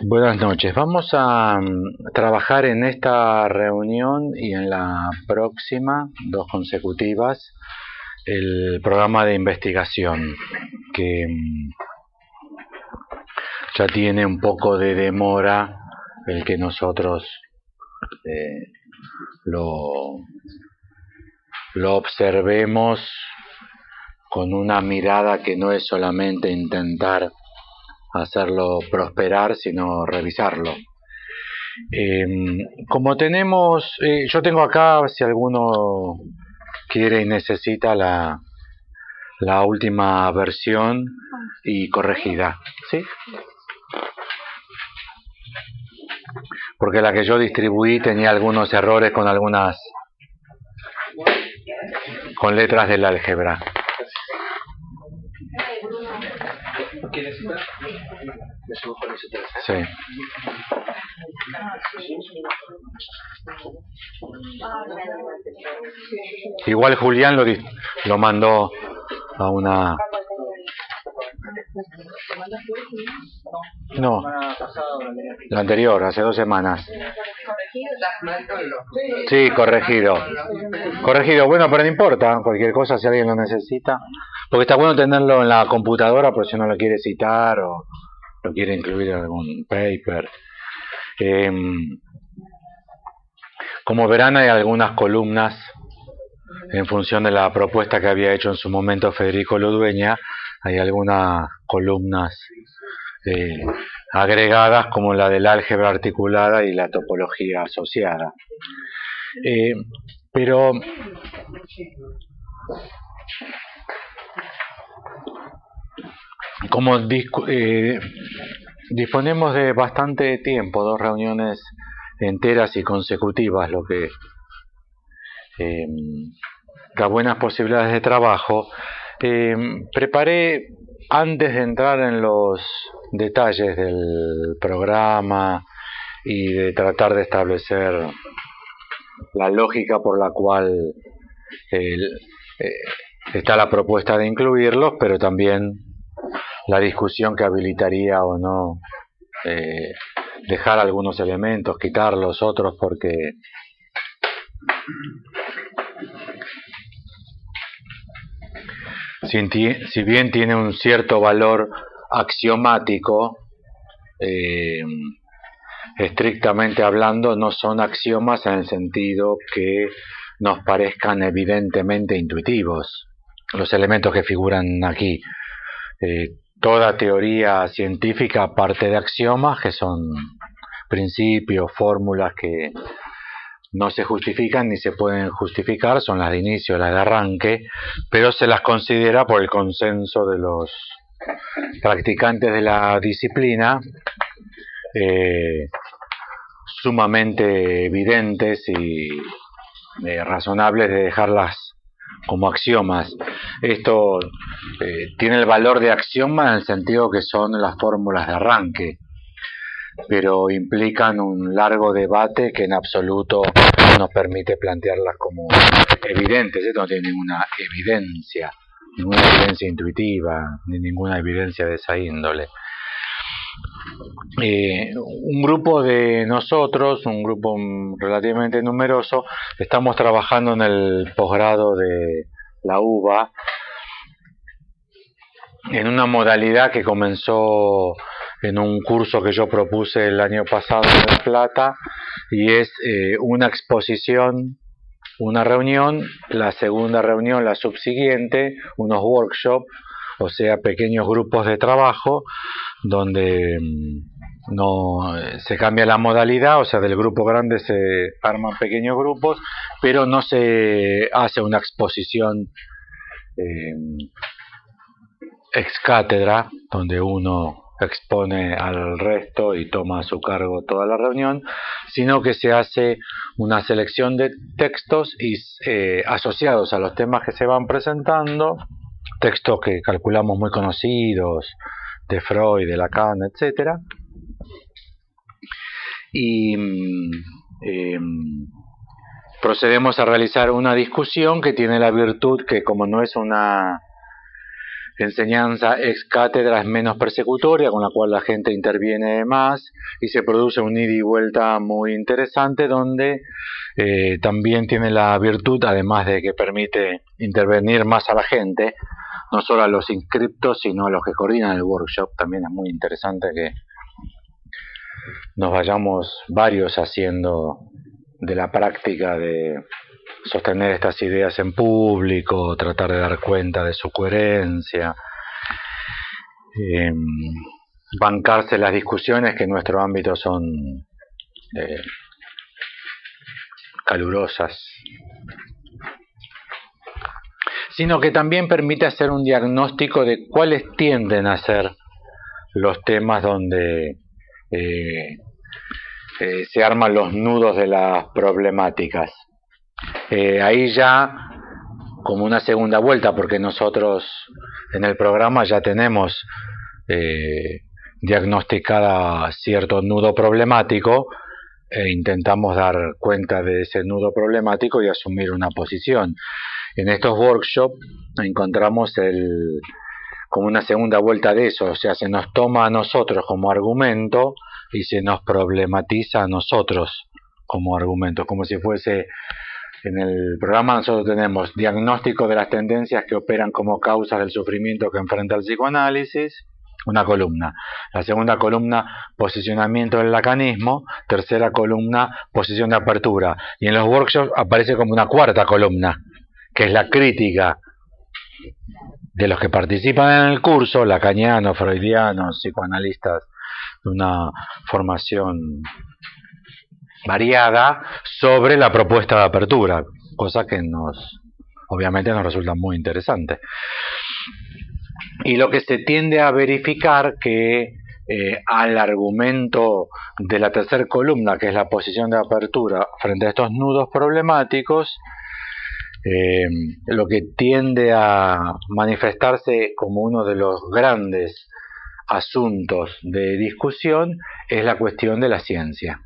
Buenas noches. Vamos a trabajar en esta reunión y en la próxima, 2 consecutivas, el programa de investigación, que ya tiene un poco de demora el que nosotros lo observemos con una mirada que no es solamente intentar hacerlo prosperar, sino revisarlo. Como tenemos, yo tengo acá, si alguno quiere y necesita, la última versión y corregida, ¿sí? Porque la que yo distribuí tenía algunos errores con letras del álgebra. Sí. Igual Julián lo mandó a una... No, la anterior, hace 2 semanas. Sí, corregido. Corregido, bueno, pero no importa, cualquier cosa si alguien lo necesita. Porque está bueno tenerlo en la computadora por si uno lo quiere citar o lo quiere incluir en algún paper. Como verán, hay algunas columnas en función de la propuesta que había hecho en su momento Federico Ludueña. Hay algunas columnas agregadas, como la del álgebra articulada y la topología asociada. Pero como disponemos de bastante tiempo, 2 reuniones enteras y consecutivas, lo que da buenas posibilidades de trabajo, preparé, antes de entrar en los detalles del programa y de tratar de establecer la lógica por la cual está la propuesta de incluirlos, pero también la discusión que habilitaría o no dejar algunos elementos, quitarlos otros, porque si bien tiene un cierto valor axiomático, estrictamente hablando no son axiomas en el sentido que nos parezcan evidentemente intuitivos los elementos que figuran aquí. Toda teoría científica parte de axiomas, que son principios, fórmulas que no se justifican ni se pueden justificar, son las de inicio, las de arranque, pero se las considera por el consenso de los practicantes de la disciplina sumamente evidentes y razonables de dejarlas como axiomas. Esto tiene el valor de axioma en el sentido que son las fórmulas de arranque, pero implican un largo debate que en absoluto nos permite plantearlas como evidentes. Esto no tiene ninguna evidencia intuitiva, ni ninguna evidencia de esa índole. Un grupo de nosotros, un grupo relativamente numeroso, estamos trabajando en el posgrado de la UBA en una modalidad que comenzó en un curso que yo propuse el año pasado en La Plata, y es una exposición, una reunión, la segunda reunión, la subsiguiente, unos workshops, o sea, pequeños grupos de trabajo donde no se cambia la modalidad, o sea, del grupo grande se arman pequeños grupos, pero no se hace una exposición ex cátedra, donde uno expone al resto y toma a su cargo toda la reunión, sino que se hace una selección de textos y asociados a los temas que se van presentando, textos que calculamos muy conocidos, de Freud, de Lacan, etcétera, y procedemos a realizar una discusión que tiene la virtud que, como no es una enseñanza ex cátedra, es menos persecutoria, con la cual la gente interviene más y se produce un ida y vuelta muy interesante, donde también tiene la virtud, además de que permite intervenir más a la gente, no solo a los inscriptos, sino a los que coordinan el workshop. También es muy interesante que nos vayamos varios haciendo de la práctica de sostener estas ideas en público, tratar de dar cuenta de su coherencia, bancarse las discusiones que en nuestro ámbito son calurosas, sino que también permite hacer un diagnóstico de cuáles tienden a ser los temas donde se arman los nudos de las problemáticas. Ahí ya como una segunda vuelta, porque nosotros en el programa ya tenemos diagnosticada cierto nudo problemático e intentamos dar cuenta de ese nudo problemático y asumir una posición. En estos workshops encontramos como una segunda vuelta de eso, o sea, se nos toma a nosotros como argumento y se nos problematiza a nosotros como argumento, como si fuese. En el programa nosotros tenemos diagnóstico de las tendencias que operan como causas del sufrimiento que enfrenta el psicoanálisis, una columna. La segunda columna, posicionamiento del lacanismo. Tercera columna, posición de apertura. Y en los workshops aparece como una cuarta columna, que es la crítica de los que participan en el curso, lacanianos, freudianos, psicoanalistas de una formación variada, sobre la propuesta de apertura, cosa que obviamente nos resulta muy interesante. Y lo que se tiende a verificar que al argumento de la tercera columna, que es la posición de apertura frente a estos nudos problemáticos, lo que tiende a manifestarse como uno de los grandes asuntos de discusión es la cuestión de la ciencia.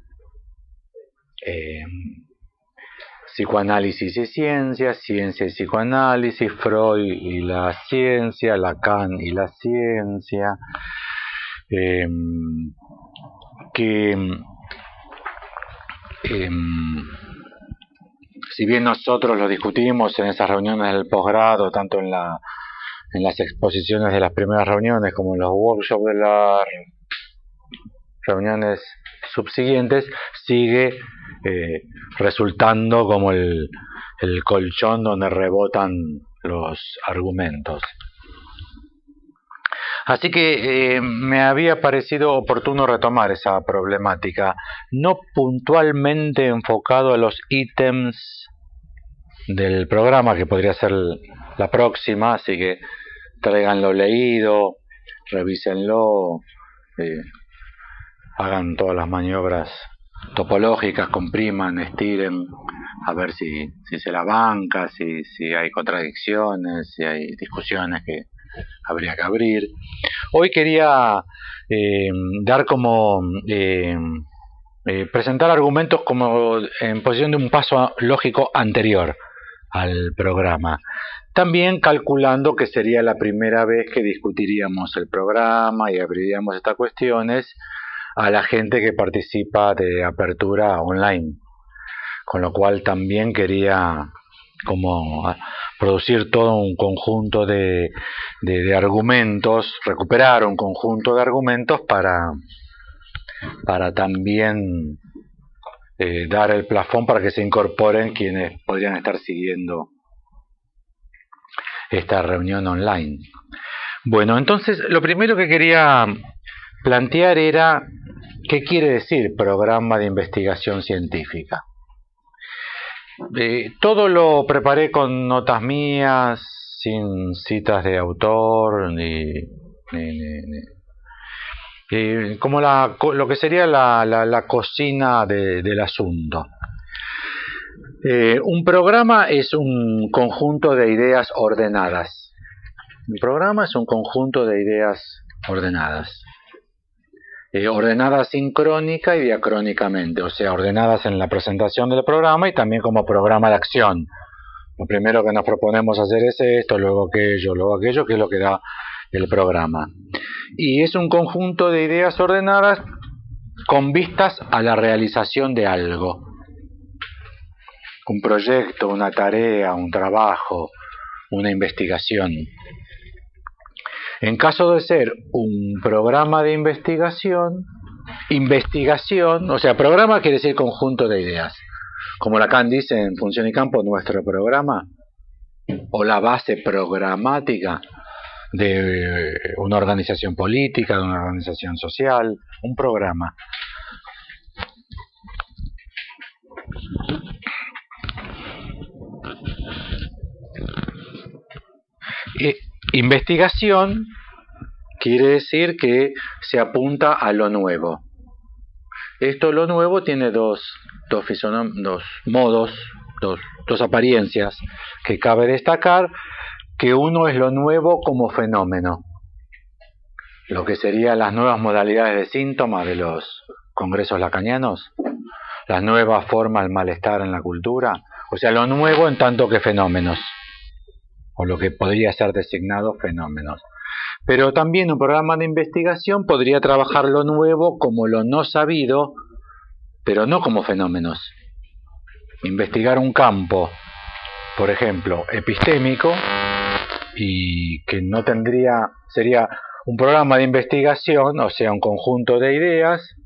Psicoanálisis y ciencia, ciencia y psicoanálisis, Freud y la ciencia, Lacan y la ciencia, si bien nosotros lo discutimos en esas reuniones del posgrado, tanto en las exposiciones de las primeras reuniones como en los workshops de las reuniones subsiguientes, sigue resultando como el colchón donde rebotan los argumentos. Así que me había parecido oportuno retomar esa problemática, no puntualmente enfocado a los ítems del programa, que podría ser la próxima, así que tráiganlo leído, revísenlo, hagan todas las maniobras topológicas, compriman, estiren, a ver si se la banca, si hay contradicciones, si hay discusiones que habría que abrir. Hoy quería dar como presentar argumentos como en posición de un paso lógico anterior al programa, también calculando que sería la primera vez que discutiríamos el programa y abriríamos estas cuestiones a la gente que participa de apertura online, con lo cual también quería como producir todo un conjunto de argumentos, recuperar un conjunto de argumentos para también dar el plafón para que se incorporen quienes podrían estar siguiendo esta reunión online. Bueno, entonces lo primero que quería plantear era ¿qué quiere decir programa de investigación científica? Todo lo preparé con notas mías, sin citas de autor, como lo que sería la cocina del asunto. Un programa es un conjunto de ideas ordenadas. Un programa es un conjunto de ideas ordenadas. ordenadas sincrónica y diacrónicamente, o sea, ordenadas en la presentación del programa y también como programa de acción. Lo primero que nos proponemos hacer es esto, luego aquello, que es lo que da el programa. Y es un conjunto de ideas ordenadas con vistas a la realización de algo. Un proyecto, una tarea, un trabajo, una investigación. En caso de ser un programa de investigación, o sea, programa quiere decir conjunto de ideas. Como Lacan dice en Función y Campo, nuestro programa, o la base programática de una organización política, de una organización social, un programa. Investigación quiere decir que se apunta a lo nuevo. Lo nuevo tiene dos modos, dos apariencias que cabe destacar, que uno es lo nuevo como fenómeno, lo que serían las nuevas modalidades de síntomas de los congresos lacanianos, las nuevas formas del malestar en la cultura, o sea, lo nuevo en tanto que fenómenos, o lo que podría ser designado fenómenos. Pero también un programa de investigación podría trabajar lo nuevo como lo no sabido, pero no como fenómenos. Investigar un campo, por ejemplo, epistémico, y que no sería un programa de investigación, o sea, un conjunto de ideas,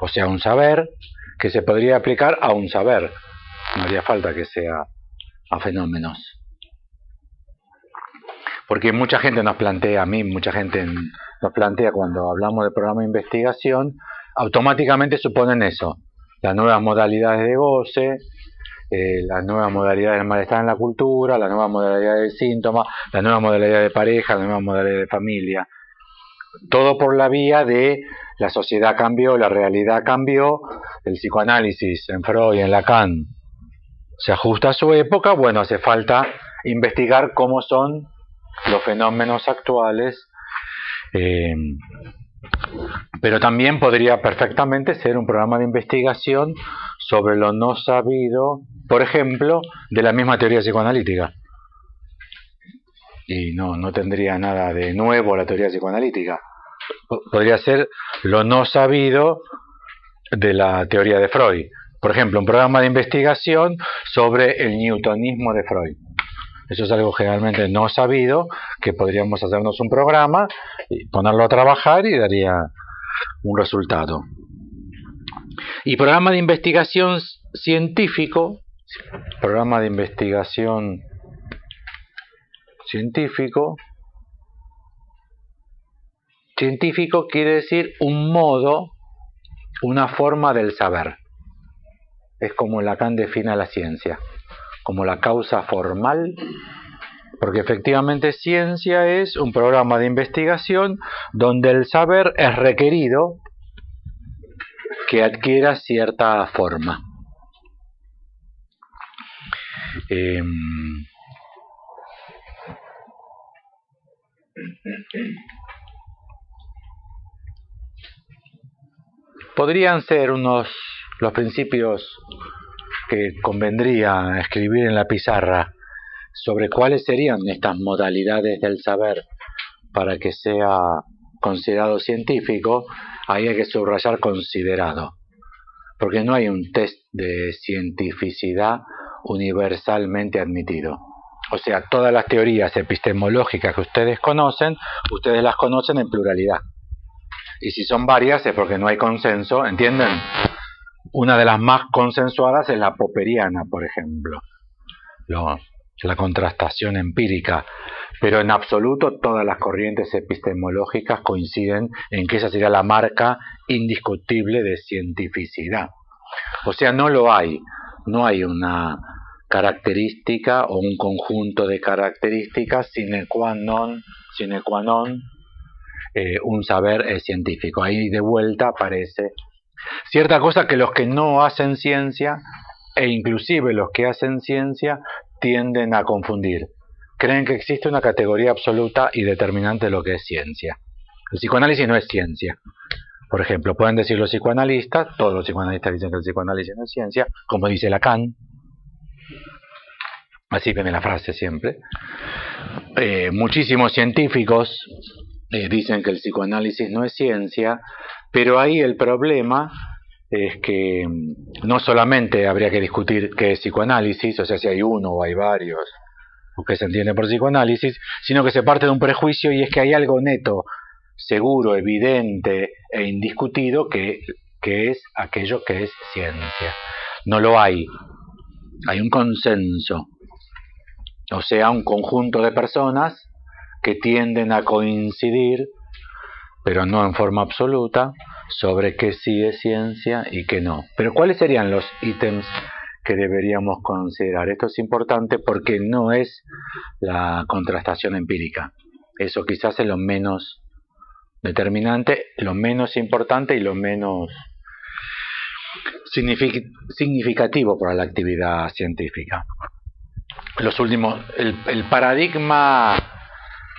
o sea, un saber, que se podría aplicar a un saber. No haría falta que sea a fenómenos. Porque mucha gente nos plantea cuando hablamos de programa de investigación, automáticamente suponen eso, las nuevas modalidades de goce, las nuevas modalidades del malestar en la cultura, las nuevas modalidades de síntomas, las nuevas modalidades de pareja, las nuevas modalidades de familia. Todo por la vía de la sociedad cambió, la realidad cambió, el psicoanálisis en Freud y en Lacan se ajusta a su época. Bueno, hace falta investigar cómo son los fenómenos actuales, pero también podría perfectamente ser un programa de investigación sobre lo no sabido, por ejemplo, de la misma teoría psicoanalítica. Y no tendría nada de nuevo la teoría psicoanalítica. Podría ser lo no sabido de la teoría de Freud. Por ejemplo, un programa de investigación sobre el newtonismo de Freud. Eso es algo generalmente no sabido, que podríamos hacernos un programa, y ponerlo a trabajar y daría un resultado. Y programa de investigación científico, científico quiere decir un modo, una forma del saber. Es como Lacan define la ciencia, como la causa formal, porque efectivamente ciencia es un programa de investigación donde el saber es requerido que adquiera cierta forma. Podrían ser los principios que convendría escribir en la pizarra sobre cuáles serían estas modalidades del saber para que sea considerado científico. Ahí hay que subrayar considerado, porque no hay un test de cientificidad universalmente admitido. O sea, todas las teorías epistemológicas que ustedes las conocen en pluralidad. Y si son varias es porque no hay consenso, ¿entienden? Una de las más consensuadas es la popperiana, por ejemplo, la contrastación empírica, pero en absoluto todas las corrientes epistemológicas coinciden en que esa sería la marca indiscutible de cientificidad. O sea, no hay una característica o un conjunto de características sine qua non, un saber es científico. Ahí de vuelta aparece cierta cosa que los que no hacen ciencia, e inclusive los que hacen ciencia, tienden a confundir. Creen que existe una categoría absoluta y determinante de lo que es ciencia. El psicoanálisis no es ciencia. Por ejemplo, pueden decir los psicoanalistas, todos los psicoanalistas dicen que el psicoanálisis no es ciencia, como dice Lacan, así viene la frase siempre. Muchísimos científicos dicen que el psicoanálisis no es ciencia, pero ahí el problema es que no solamente habría que discutir qué es psicoanálisis, o sea, si hay uno o hay varios, o qué se entiende por psicoanálisis, sino que se parte de un prejuicio, y es que hay algo neto, seguro, evidente e indiscutido que es aquello que es ciencia. No lo hay. Hay un consenso, o sea, un conjunto de personas que tienden a coincidir, pero no en forma absoluta, sobre qué sí es ciencia y qué no. Pero ¿cuáles serían los ítems que deberíamos considerar? Esto es importante porque no es la contrastación empírica. Eso quizás es lo menos determinante, lo menos importante y lo menos significativo para la actividad científica. El paradigma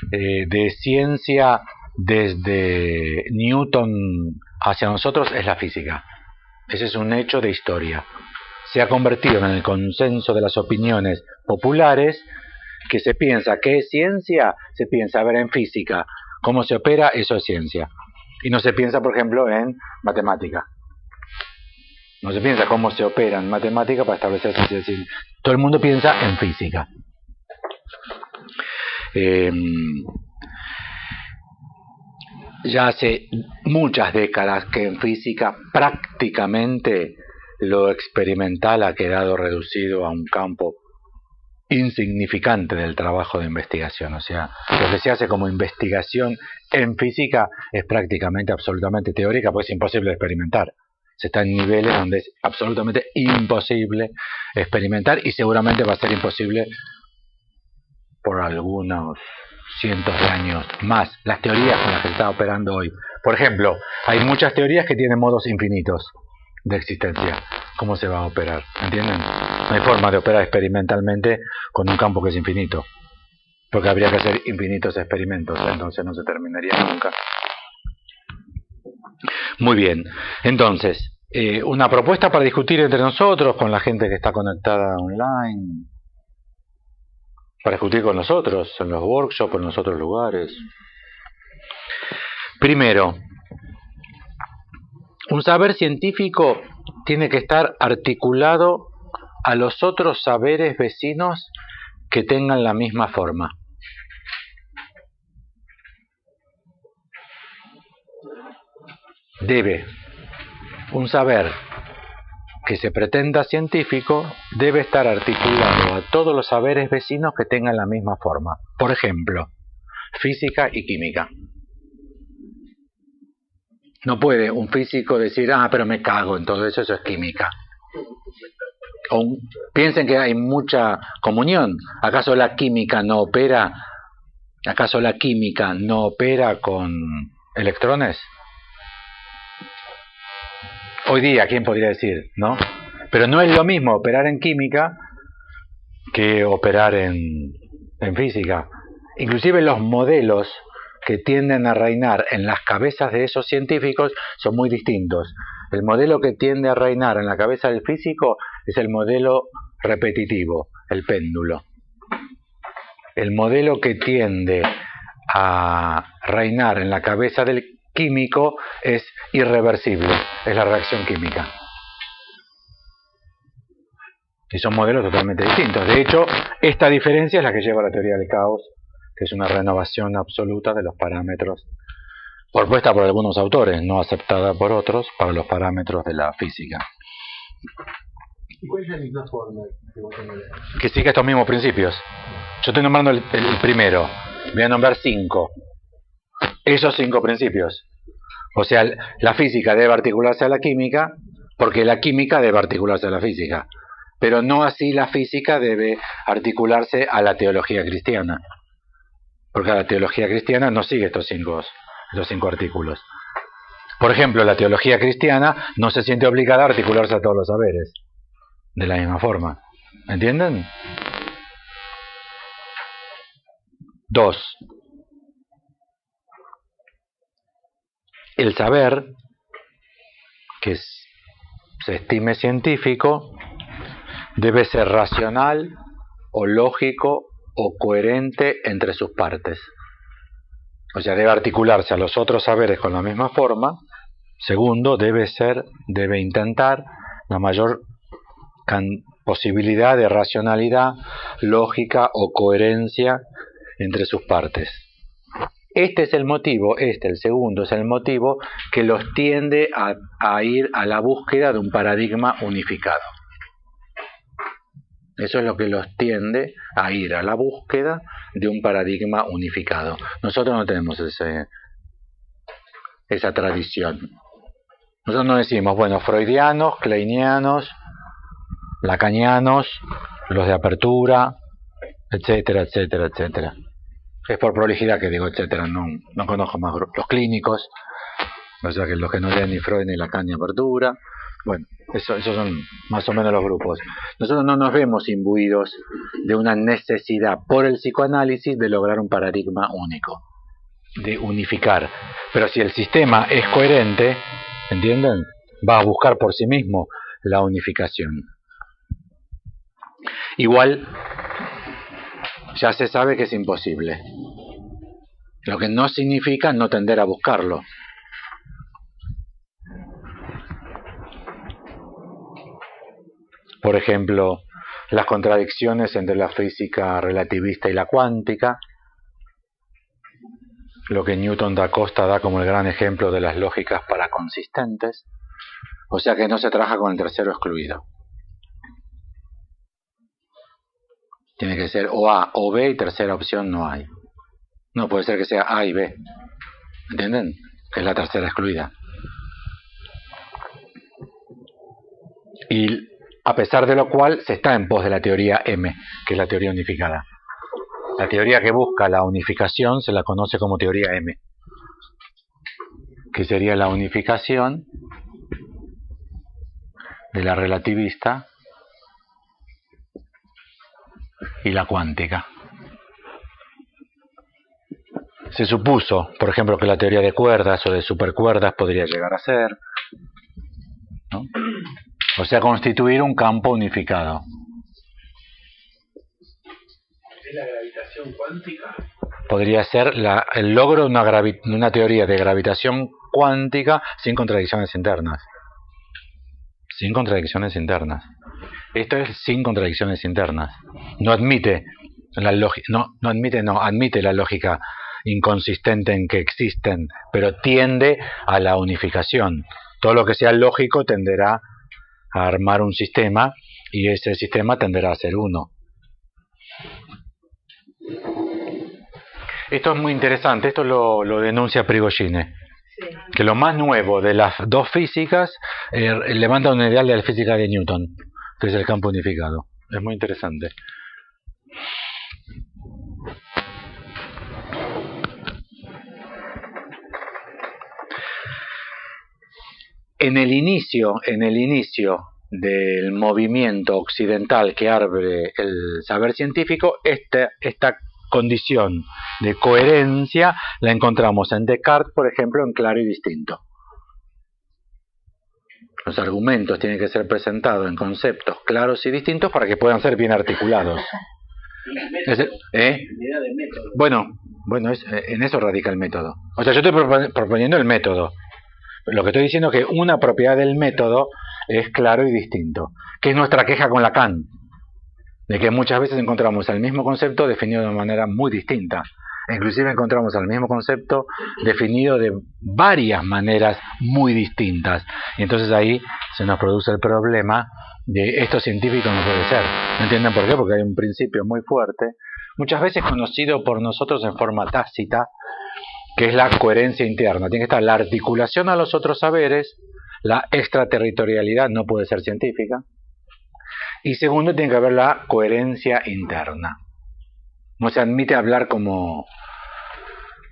de ciencia desde Newton hacia nosotros es la física. Ese es un hecho de historia. Se ha convertido en el consenso de las opiniones populares que se piensa que es ciencia, se piensa, a ver, en física, cómo se opera, eso es ciencia. Y no se piensa, por ejemplo, en matemática. No se piensa cómo se opera en matemática para establecer ciencia. Es decir, todo el mundo piensa en física. Ya hace muchas décadas que en física prácticamente lo experimental ha quedado reducido a un campo insignificante del trabajo de investigación. O sea, lo que se hace como investigación en física es prácticamente absolutamente teórica, pues es imposible experimentar. Se está en niveles donde es absolutamente imposible experimentar, y seguramente va a ser imposible por algunos cientos de años más. Las teorías con las que se está operando hoy. Por ejemplo, hay muchas teorías que tienen modos infinitos de existencia. ¿Cómo se va a operar? ¿Entienden? No hay forma de operar experimentalmente con un campo que es infinito, porque habría que hacer infinitos experimentos, entonces no se terminaría nunca. Muy bien, entonces, una propuesta para discutir entre nosotros, con la gente que está conectada online, para discutir con nosotros, en los workshops, en los otros lugares. Primero, un saber científico tiene que estar articulado a los otros saberes vecinos que tengan la misma forma. Un saber que se pretenda científico debe estar articulado a todos los saberes vecinos que tengan la misma forma. Por ejemplo, física y química. No puede un físico decir, pero me cago en todo eso, eso es química. Piensen que hay mucha comunión. ¿Acaso la química no opera? ¿Acaso la química no opera con electrones? Hoy día, ¿quién podría decir? ¿No? Pero no es lo mismo operar en química que operar en física. Inclusive los modelos que tienden a reinar en las cabezas de esos científicos son muy distintos. El modelo que tiende a reinar en la cabeza del físico es el modelo repetitivo, el péndulo. El modelo que tiende a reinar en la cabeza del químico es irreversible, es la reacción química. Y son modelos totalmente distintos. De hecho, esta diferencia es la que lleva a la teoría del caos, que es una renovación absoluta de los parámetros, propuesta por algunos autores, no aceptada por otros, para los parámetros de la física. ¿Y cuál es la misma forma? Que sigue estos mismos principios. Yo estoy nombrando el primero, voy a nombrar 5. Esos 5 principios. O sea, la física debe articularse a la química, porque la química debe articularse a la física. Pero no así la física debe articularse a la teología cristiana. Porque la teología cristiana no sigue estos 5 artículos. Por ejemplo, la teología cristiana no se siente obligada a articularse a todos los saberes de la misma forma. ¿Entienden? 2. El saber que se estime científico debe ser racional o lógico o coherente entre sus partes. O sea, debe articularse a los otros saberes con la misma forma. Segundo, debe intentar la mayor posibilidad de racionalidad, lógica o coherencia entre sus partes. Este es el motivo, el segundo es el motivo que los tiende a ir a la búsqueda de un paradigma unificado. Eso es lo que los tiende a ir a la búsqueda de un paradigma unificado. Nosotros no tenemos esa tradición. Nosotros no decimos, bueno, freudianos, kleinianos, lacanianos, los de apertura, etcétera, etcétera, etcétera. Es por prolijidad que digo etcétera, no conozco más grupos. Los clínicos, o sea que los que no leen ni Freud ni Lacan ni apertura. Bueno, esos son más o menos los grupos. Nosotros no nos vemos imbuidos de una necesidad por el psicoanálisis de lograr un paradigma único, de unificar. Pero si el sistema es coherente, ¿entienden? Va a buscar por sí mismo la unificación. Igual, ya se sabe que es imposible. Lo que no significa no tender a buscarlo. Por ejemplo, las contradicciones entre la física relativista y la cuántica, lo que Newton da Costa da como el gran ejemplo de las lógicas paraconsistentes, o sea que no se trabaja con el tercero excluido. Tiene que ser o A o B y tercera opción no hay. No puede ser que sea A y B. ¿Entienden? Que es la tercera excluida. Y a pesar de lo cual se está en pos de la teoría M, que es la teoría unificada. La teoría que busca la unificación se la conoce como teoría M, que sería la unificación de la relativista y la cuántica. Se supuso, por ejemplo, que la teoría de cuerdas o de supercuerdas podría llegar a ser, ¿no? O sea, constituir un campo unificado. ¿Es la gravitación cuántica? Podría ser el logro de una teoría de gravitación cuántica sin contradicciones internas. Sin contradicciones internas. Esto es sin contradicciones internas. No admite admite la lógica inconsistente en que existen, pero tiende a la unificación. Todo lo que sea lógico tenderá a armar un sistema y ese sistema tenderá a ser uno. Esto es muy interesante, esto lo denuncia Prigogine, sí, que lo más nuevo de las dos físicas levanta un ideal de la física de Newton, que es el campo unificado. Es muy interesante. En el inicio del movimiento occidental que abre el saber científico, esta condición de coherencia la encontramos en Descartes, por ejemplo, en claro y distinto. Los argumentos tienen que ser presentados en conceptos claros y distintos para que puedan ser bien articulados. Bueno, en eso radica el método. O sea, yo estoy proponiendo el método. Lo que estoy diciendo es que una propiedad del método es claro y distinto, que es nuestra queja con Lacan, de que muchas veces encontramos el mismo concepto definido de una manera muy distinta. Inclusive encontramos el mismo concepto definido de varias maneras muy distintas. Y entonces ahí se nos produce el problema de esto científico no puede ser. ¿No entienden por qué? Porque hay un principio muy fuerte, muchas veces conocido por nosotros en forma tácita, que es la coherencia interna. Tiene que estar la articulación a los otros saberes, la extraterritorialidad no puede ser científica, y segundo, tiene que haber la coherencia interna. No se admite hablar como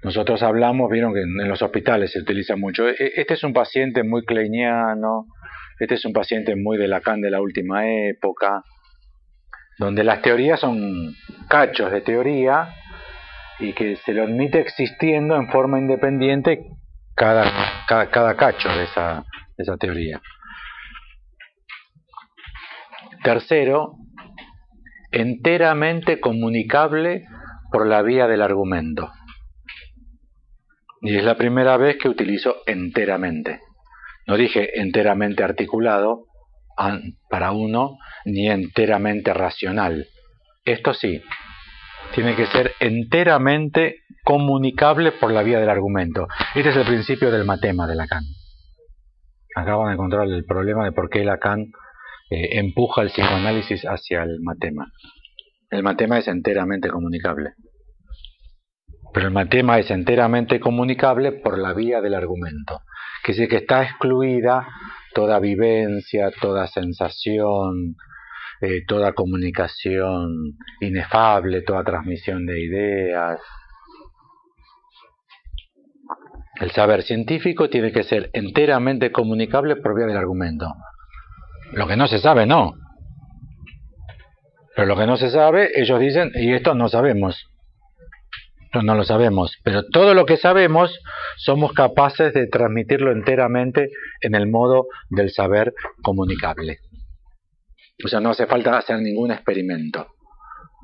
nosotros hablamos, vieron que en los hospitales se utiliza mucho. Este es un paciente muy kleiniano, este es un paciente muy de Lacan de la última época, donde las teorías son cachos de teoría y que se lo admite existiendo en forma independiente cada cacho de esa teoría. Tercero, enteramente comunicable por la vía del argumento. Y es la primera vez que utilizo enteramente. No dije enteramente articulado para uno, ni enteramente racional. Esto sí, tiene que ser enteramente comunicable por la vía del argumento. Este es el principio del matema de Lacan. Acá van a encontrar el problema de por qué Lacan empuja el psicoanálisis hacia el matema. El matema es enteramente comunicable. Pero el matema es enteramente comunicable por la vía del argumento. Que es decir, que está excluida toda vivencia, toda sensación, toda comunicación inefable, toda transmisión de ideas. El saber científico tiene que ser enteramente comunicable por vía del argumento. Lo que no se sabe, no. Pero lo que no se sabe, ellos dicen, y esto no sabemos. No lo sabemos. Pero todo lo que sabemos, somos capaces de transmitirlo enteramente en el modo del saber comunicable. O sea, no hace falta hacer ningún experimento.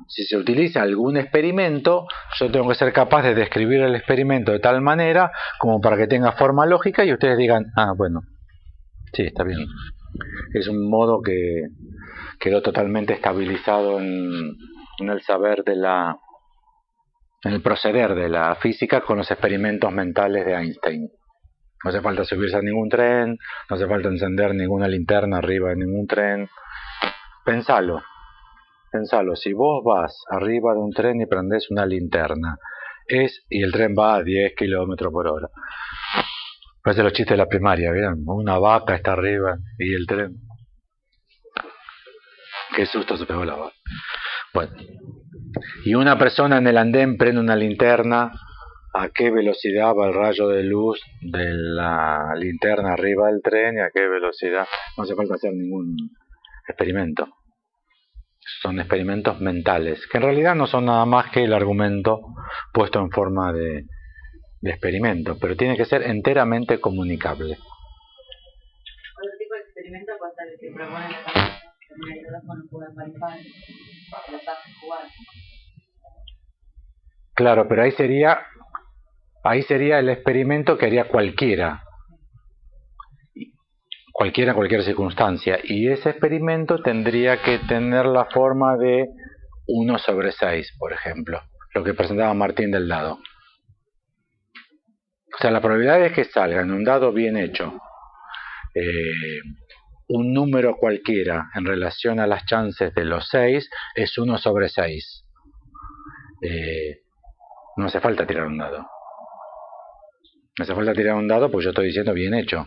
Si se utiliza algún experimento, yo tengo que ser capaz de describir el experimento de tal manera como para que tenga forma lógica y ustedes digan, ah, bueno, sí, está bien. Es un modo que quedó totalmente estabilizado en el saber en el proceder de la física con los experimentos mentales de Einstein. No hace falta subirse a ningún tren, no hace falta encender ninguna linterna arriba de ningún tren. Pensalo, si vos vas arriba de un tren y prendés una linterna, y el tren va a 10 kilómetros por hora. Parece los chistes de la primaria, ¿vieron? Una vaca está arriba y el tren. Qué susto se pegó la vaca. Bueno. Y una persona en el andén prende una linterna, ¿a qué velocidad va el rayo de luz de la linterna arriba del tren y a qué velocidad? No hace falta hacer ningún experimento. Son experimentos mentales, que en realidad no son nada más que el argumento puesto en forma de experimento, pero tiene que ser enteramente comunicable. Otro tipo de experimento puede ser el que propone la cabeza, que no pueden participar, los hace jugar. Claro, pero ahí sería el experimento que haría cualquiera en cualquier circunstancia, y ese experimento tendría que tener la forma de 1/6, por ejemplo, lo que presentaba Martín del dado. O sea, la probabilidad es que salga en un dado bien hecho un número cualquiera en relación a las chances de los 6 es 1/6. No hace falta tirar un dado. No hace falta tirar un dado porque yo estoy diciendo bien hecho.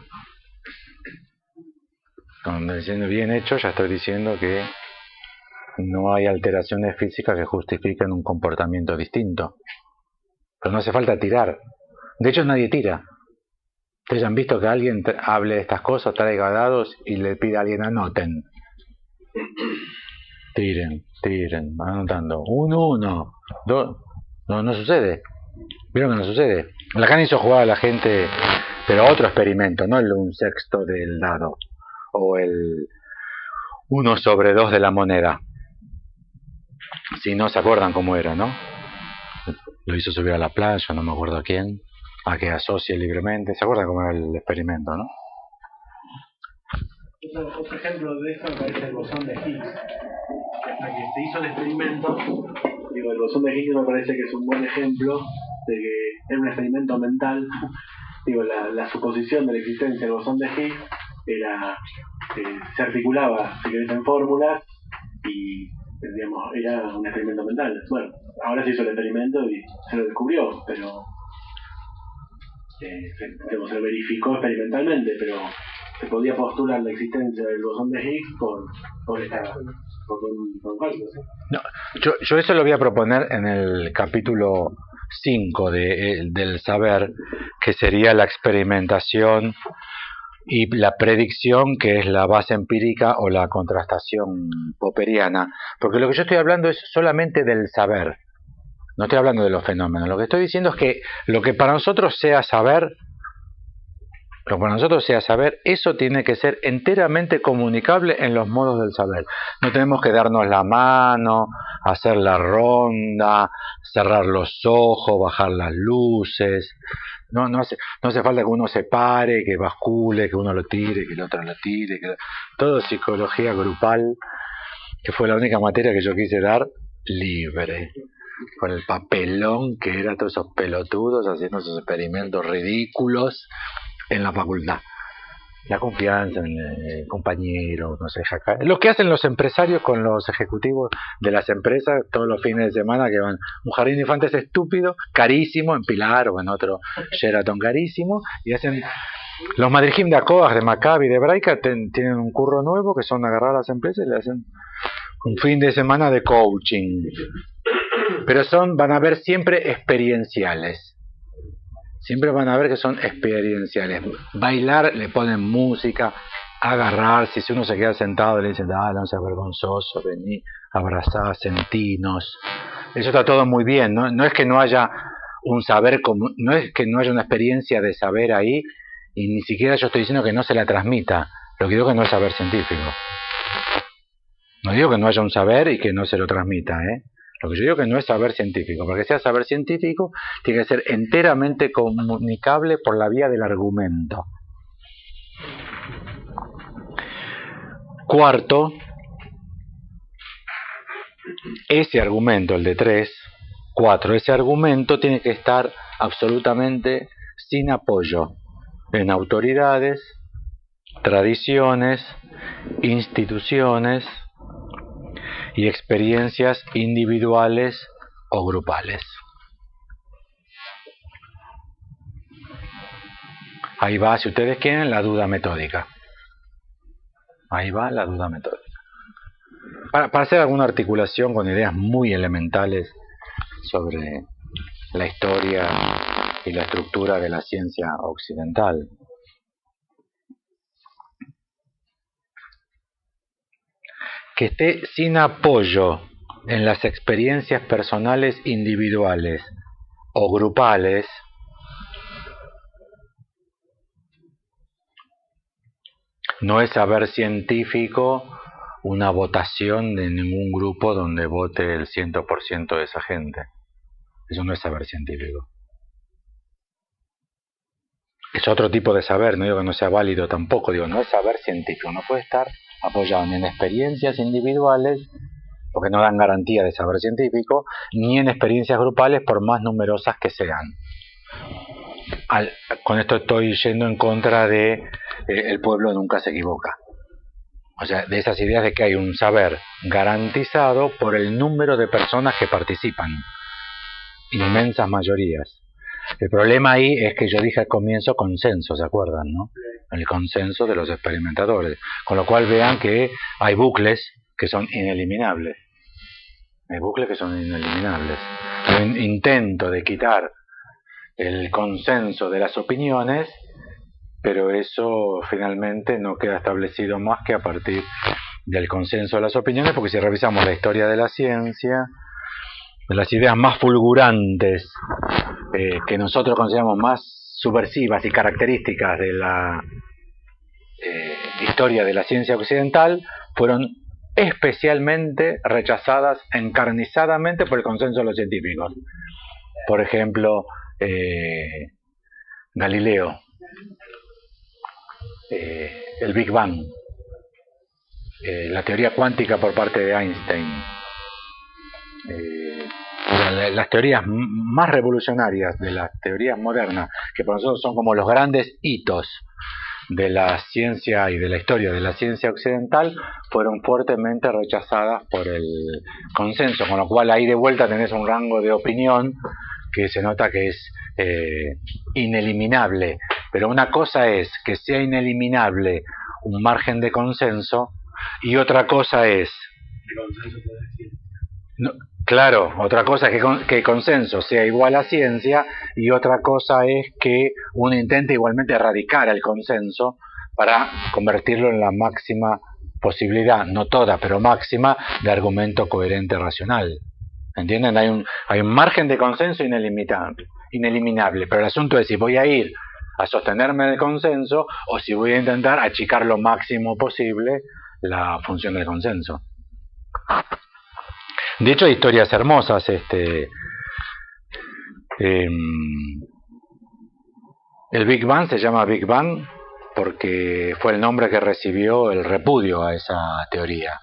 Cuando diciendo bien hecho, ya estoy diciendo que no hay alteraciones físicas que justifiquen un comportamiento distinto. Pero no hace falta tirar. De hecho, nadie tira. Ustedes han visto que alguien hable de estas cosas, traiga dados y le pide a alguien anoten. Tiren, anotando. 1, 2. No sucede. ¿Vieron que no sucede? Lacan hizo jugar a la gente, pero otro experimento, no el 1/6 del dado. O el 1/2 de la moneda. Si no se acuerdan cómo era, ¿no? Lo hizo subir a la playa, no me acuerdo a quién, a que asocie libremente. ¿Se acuerdan cómo era el experimento, no? Otro ejemplo de esto me parece el bosón de Higgs. Hasta que se hizo el experimento, el bosón de Higgs me parece que es un buen ejemplo de que era un experimento mental. La suposición de la existencia del bosón de Higgs era se articulaba, si querés, en fórmulas y era un experimento mental. Bueno, ahora se hizo el experimento y se lo descubrió, pero se lo verificó experimentalmente, pero se podía postular la existencia del bosón de Higgs por un cálculo. ¿Sí? No, yo eso lo voy a proponer en el capítulo 5 del saber, que sería la experimentación y la predicción, que es la base empírica o la contrastación popperiana, porque lo que yo estoy hablando es solamente del saber, no estoy hablando de los fenómenos. Lo que estoy diciendo es que lo que para nosotros sea saber Lo que para nosotros sea saber, eso tiene que ser enteramente comunicable en los modos del saber. No tenemos que darnos la mano, hacer la ronda, cerrar los ojos, bajar las luces. No hace falta que uno se pare, que bascule, que uno lo tire, que el otro lo tire. Todo psicología grupal, que fue la única materia que yo quise dar libre. Con el papelón que era todos esos pelotudos haciendo esos experimentos ridículos en la facultad. La confianza en el compañero, no sé, lo que hacen los empresarios con los ejecutivos de las empresas todos los fines de semana, que van un jardín de infantes estúpido, carísimo, en Pilar o en otro Sheraton carísimo, y hacen los Madrijim de Acoag, de Maccabi, de Braica, tienen un curro nuevo que son agarrar a las empresas y le hacen un fin de semana de coaching. Pero van a ver siempre experienciales. Siempre van a ver que son experienciales. Bailar, le ponen música, agarrarse. Si uno se queda sentado, le dicen, dale, no seas vergonzoso, vení, abrazá, sentinos. Eso está todo muy bien, ¿no? No es que no haya un saber, no es que no haya una experiencia de saber ahí, y ni siquiera yo estoy diciendo que no se la transmita. Lo que digo que no es saber científico. No digo que no haya un saber y que no se lo transmita, ¿eh? Lo que yo digo que no es saber científico. Para que sea saber científico, tiene que ser enteramente comunicable por la vía del argumento. Cuarto, ese argumento, el de 3, 4, ese argumento tiene que estar absolutamente sin apoyo en autoridades, tradiciones, instituciones y experiencias individuales o grupales. Ahí va, si ustedes quieren, la duda metódica. Ahí va la duda metódica. Para hacer alguna articulación con ideas muy elementales sobre la historia y la estructura de la ciencia occidental. Que esté sin apoyo en las experiencias personales individuales o grupales, no es saber científico una votación de ningún grupo donde vote el 100% de esa gente. Eso no es saber científico. Es otro tipo de saber, no digo que no sea válido tampoco, digo, no es saber científico, no puede estar apoyado ni en experiencias individuales, porque no dan garantía de saber científico, ni en experiencias grupales, por más numerosas que sean. Con esto estoy yendo en contra de el pueblo nunca se equivoca. O sea, de esas ideas de que hay un saber garantizado por el número de personas que participan. Inmensas mayorías. El problema ahí es que yo dije al comienzo consenso, ¿se acuerdan, no? El consenso de los experimentadores. Con lo cual vean que hay bucles que son ineliminables. Hay bucles que son ineliminables. Un intento de quitar el consenso de las opiniones, pero eso finalmente no queda establecido más que a partir del consenso de las opiniones, porque si revisamos la historia de la ciencia, de las ideas más fulgurantes que nosotros consideramos más subversivas y características de la historia de la ciencia occidental, fueron especialmente rechazadas encarnizadamente por el consenso de los científicos. Por ejemplo, Galileo, el Big Bang, la teoría cuántica por parte de Einstein, las teorías más revolucionarias de las teorías modernas, que para nosotros son como los grandes hitos de la ciencia y de la historia de la ciencia occidental, fueron fuertemente rechazadas por el consenso, con lo cual ahí de vuelta tenés un rango de opinión que se nota que es ineliminable. Pero una cosa es que sea ineliminable un margen de consenso, y otra cosa es... ¿Qué consenso puede decir? No, claro, otra cosa es que el consenso sea igual a ciencia, y otra cosa es que uno intente igualmente erradicar el consenso para convertirlo en la máxima posibilidad, no toda, pero máxima, de argumento coherente racional. ¿Entienden? Hay un margen de consenso ineliminable, pero el asunto es si voy a ir a sostenerme en el consenso o si voy a intentar achicar lo máximo posible la función del consenso. De hecho, hay historias hermosas. El Big Bang se llama Big Bang porque fue el nombre que recibió el repudio a esa teoría.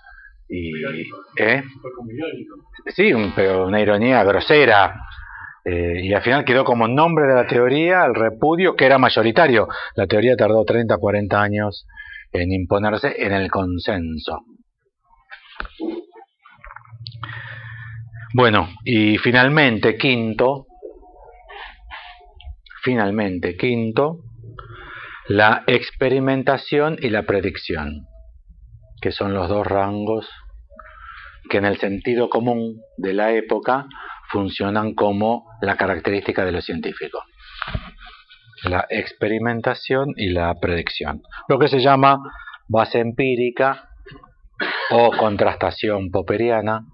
Fue como irónico. Sí, pero una ironía grosera. Y al final quedó como nombre de la teoría el repudio, que era mayoritario. La teoría tardó 30, 40 años en imponerse en el consenso. Bueno, y finalmente, quinto, la experimentación y la predicción, que son los dos rangos que en el sentido común de la época funcionan como la característica de lo científico. La experimentación y la predicción. Lo que se llama base empírica o contrastación popperiana.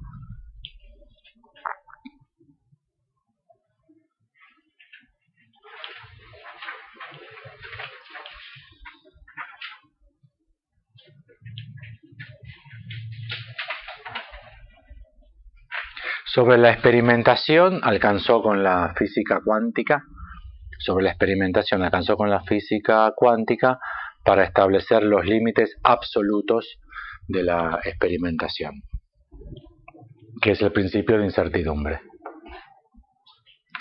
Sobre la experimentación alcanzó con la física cuántica. Para establecer los límites absolutos de la experimentación, que es el principio de incertidumbre.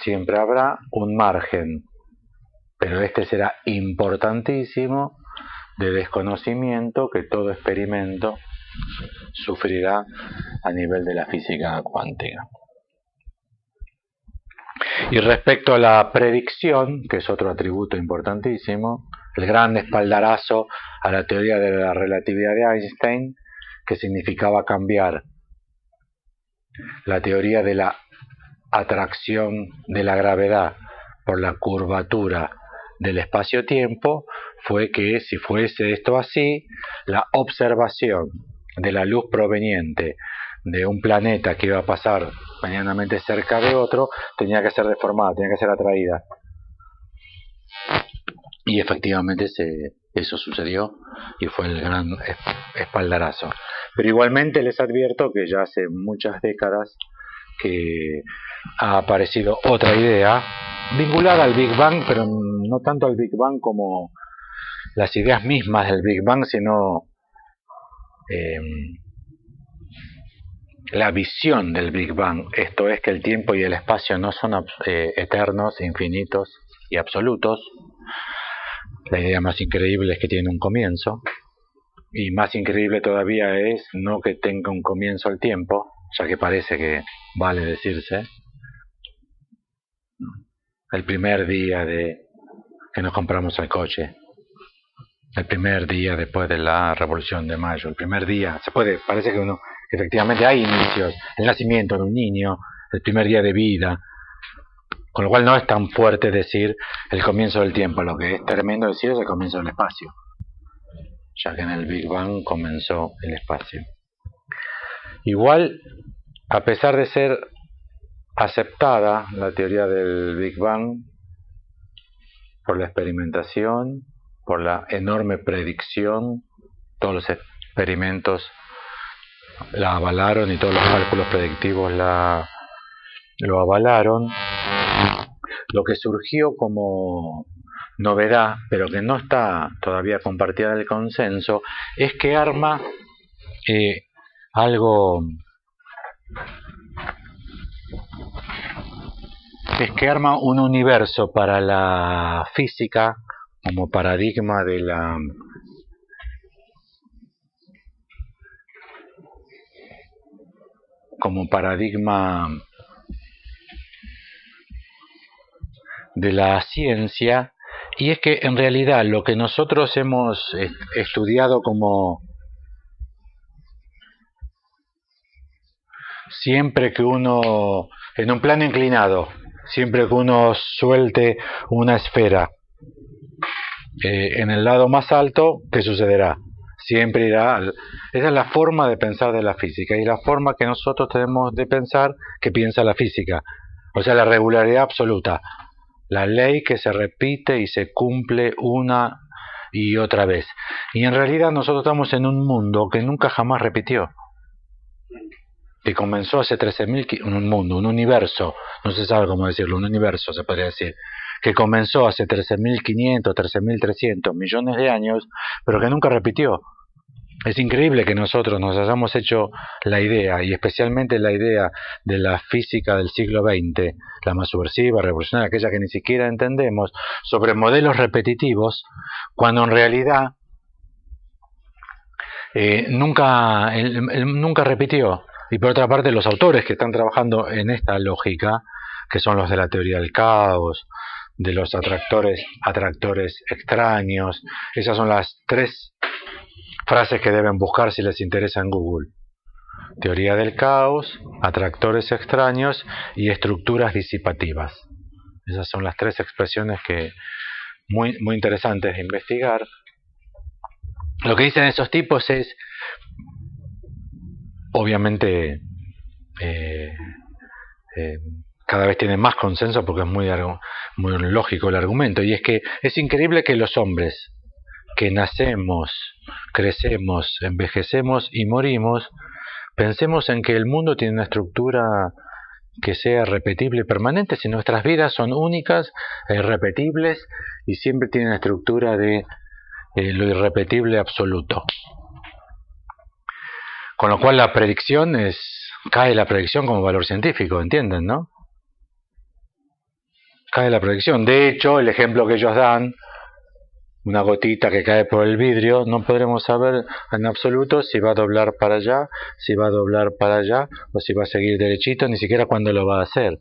Siempre habrá un margen, pero este será importantísimo, de desconocimiento que todo experimento sufrirá a nivel de la física cuántica. Y respecto a la predicción, que es otro atributo importantísimo, el gran espaldarazo a la teoría de la relatividad de Einstein, que significaba cambiar la teoría de la atracción de la gravedad por la curvatura del espacio-tiempo, fue que si fuese esto así, la observación de la luz proveniente de un planeta que iba a pasar medianamente cerca de otro tenía que ser deformada, tenía que ser atraída. Y efectivamente eso sucedió y fue el gran espaldarazo. Pero igualmente les advierto que ya hace muchas décadas que ha aparecido otra idea vinculada al Big Bang, pero no tanto al Big Bang como las ideas mismas del Big Bang, sino la visión del Big Bang. Esto es que el tiempo y el espacio no son eternos, infinitos y absolutos. La idea más increíble es que tiene un comienzo, y más increíble todavía es no que tenga un comienzo el tiempo, ya que parece que vale decirse. El primer día de que nos compramos el coche, el primer día después de la Revolución de Mayo, el primer día, parece que efectivamente hay inicios, el nacimiento de un niño, el primer día de vida, con lo cual no es tan fuerte decir el comienzo del tiempo, lo que es tremendo decir es el comienzo del espacio, ya que en el Big Bang comenzó el espacio. Igual, a pesar de ser aceptada la teoría del Big Bang por la experimentación, por la enorme predicción, todos los experimentos la avalaron y todos los cálculos predictivos lo avalaron, lo que surgió como novedad, pero que no está todavía compartida en el consenso, es que arma un universo para la física como paradigma de la ciencia, y es que en realidad lo que nosotros hemos estudiado como siempre que uno, en un plano inclinado, siempre que uno suelte una esfera en el lado más alto, ¿qué sucederá? Siempre irá esa es la forma de pensar de la física, y la forma que nosotros tenemos de pensar que piensa la física, o sea, la regularidad absoluta. La ley que se repite y se cumple una y otra vez. Y en realidad nosotros estamos en un mundo que nunca jamás repitió. Que comenzó hace 13.000, un mundo, un universo, no se sabe cómo decirlo, un universo se podría decir, que comenzó hace 13.500, 13.300 millones de años, pero que nunca repitió. Es increíble que nosotros nos hayamos hecho la idea, y especialmente la idea de la física del siglo XX, la más subversiva, revolucionaria, aquella que ni siquiera entendemos, sobre modelos repetitivos, cuando en realidad nunca repitió. Y por otra parte, los autores que están trabajando en esta lógica, que son los de la teoría del caos, de los atractores extraños, esas son las 3 frases que deben buscar si les interesa en Google. Teoría del caos, atractores extraños y estructuras disipativas. Esas son las 3 expresiones que muy interesantes de investigar. Lo que dicen esos tipos es, obviamente, cada vez tiene más consenso porque es muy lógico el argumento, y es que es increíble que los hombres que nacemos, crecemos, envejecemos y morimos, pensemos en que el mundo tiene una estructura que sea repetible y permanente, si nuestras vidas son únicas e irrepetibles y siempre tienen estructura de lo irrepetible absoluto. Con lo cual cae la predicción como valor científico, ¿entienden, no? Cae la predicción. De hecho, el ejemplo que ellos dan, una gotita que cae por el vidrio, no podremos saber en absoluto si va a doblar para allá, si va a doblar para allá, o si va a seguir derechito, ni siquiera cuándo lo va a hacer.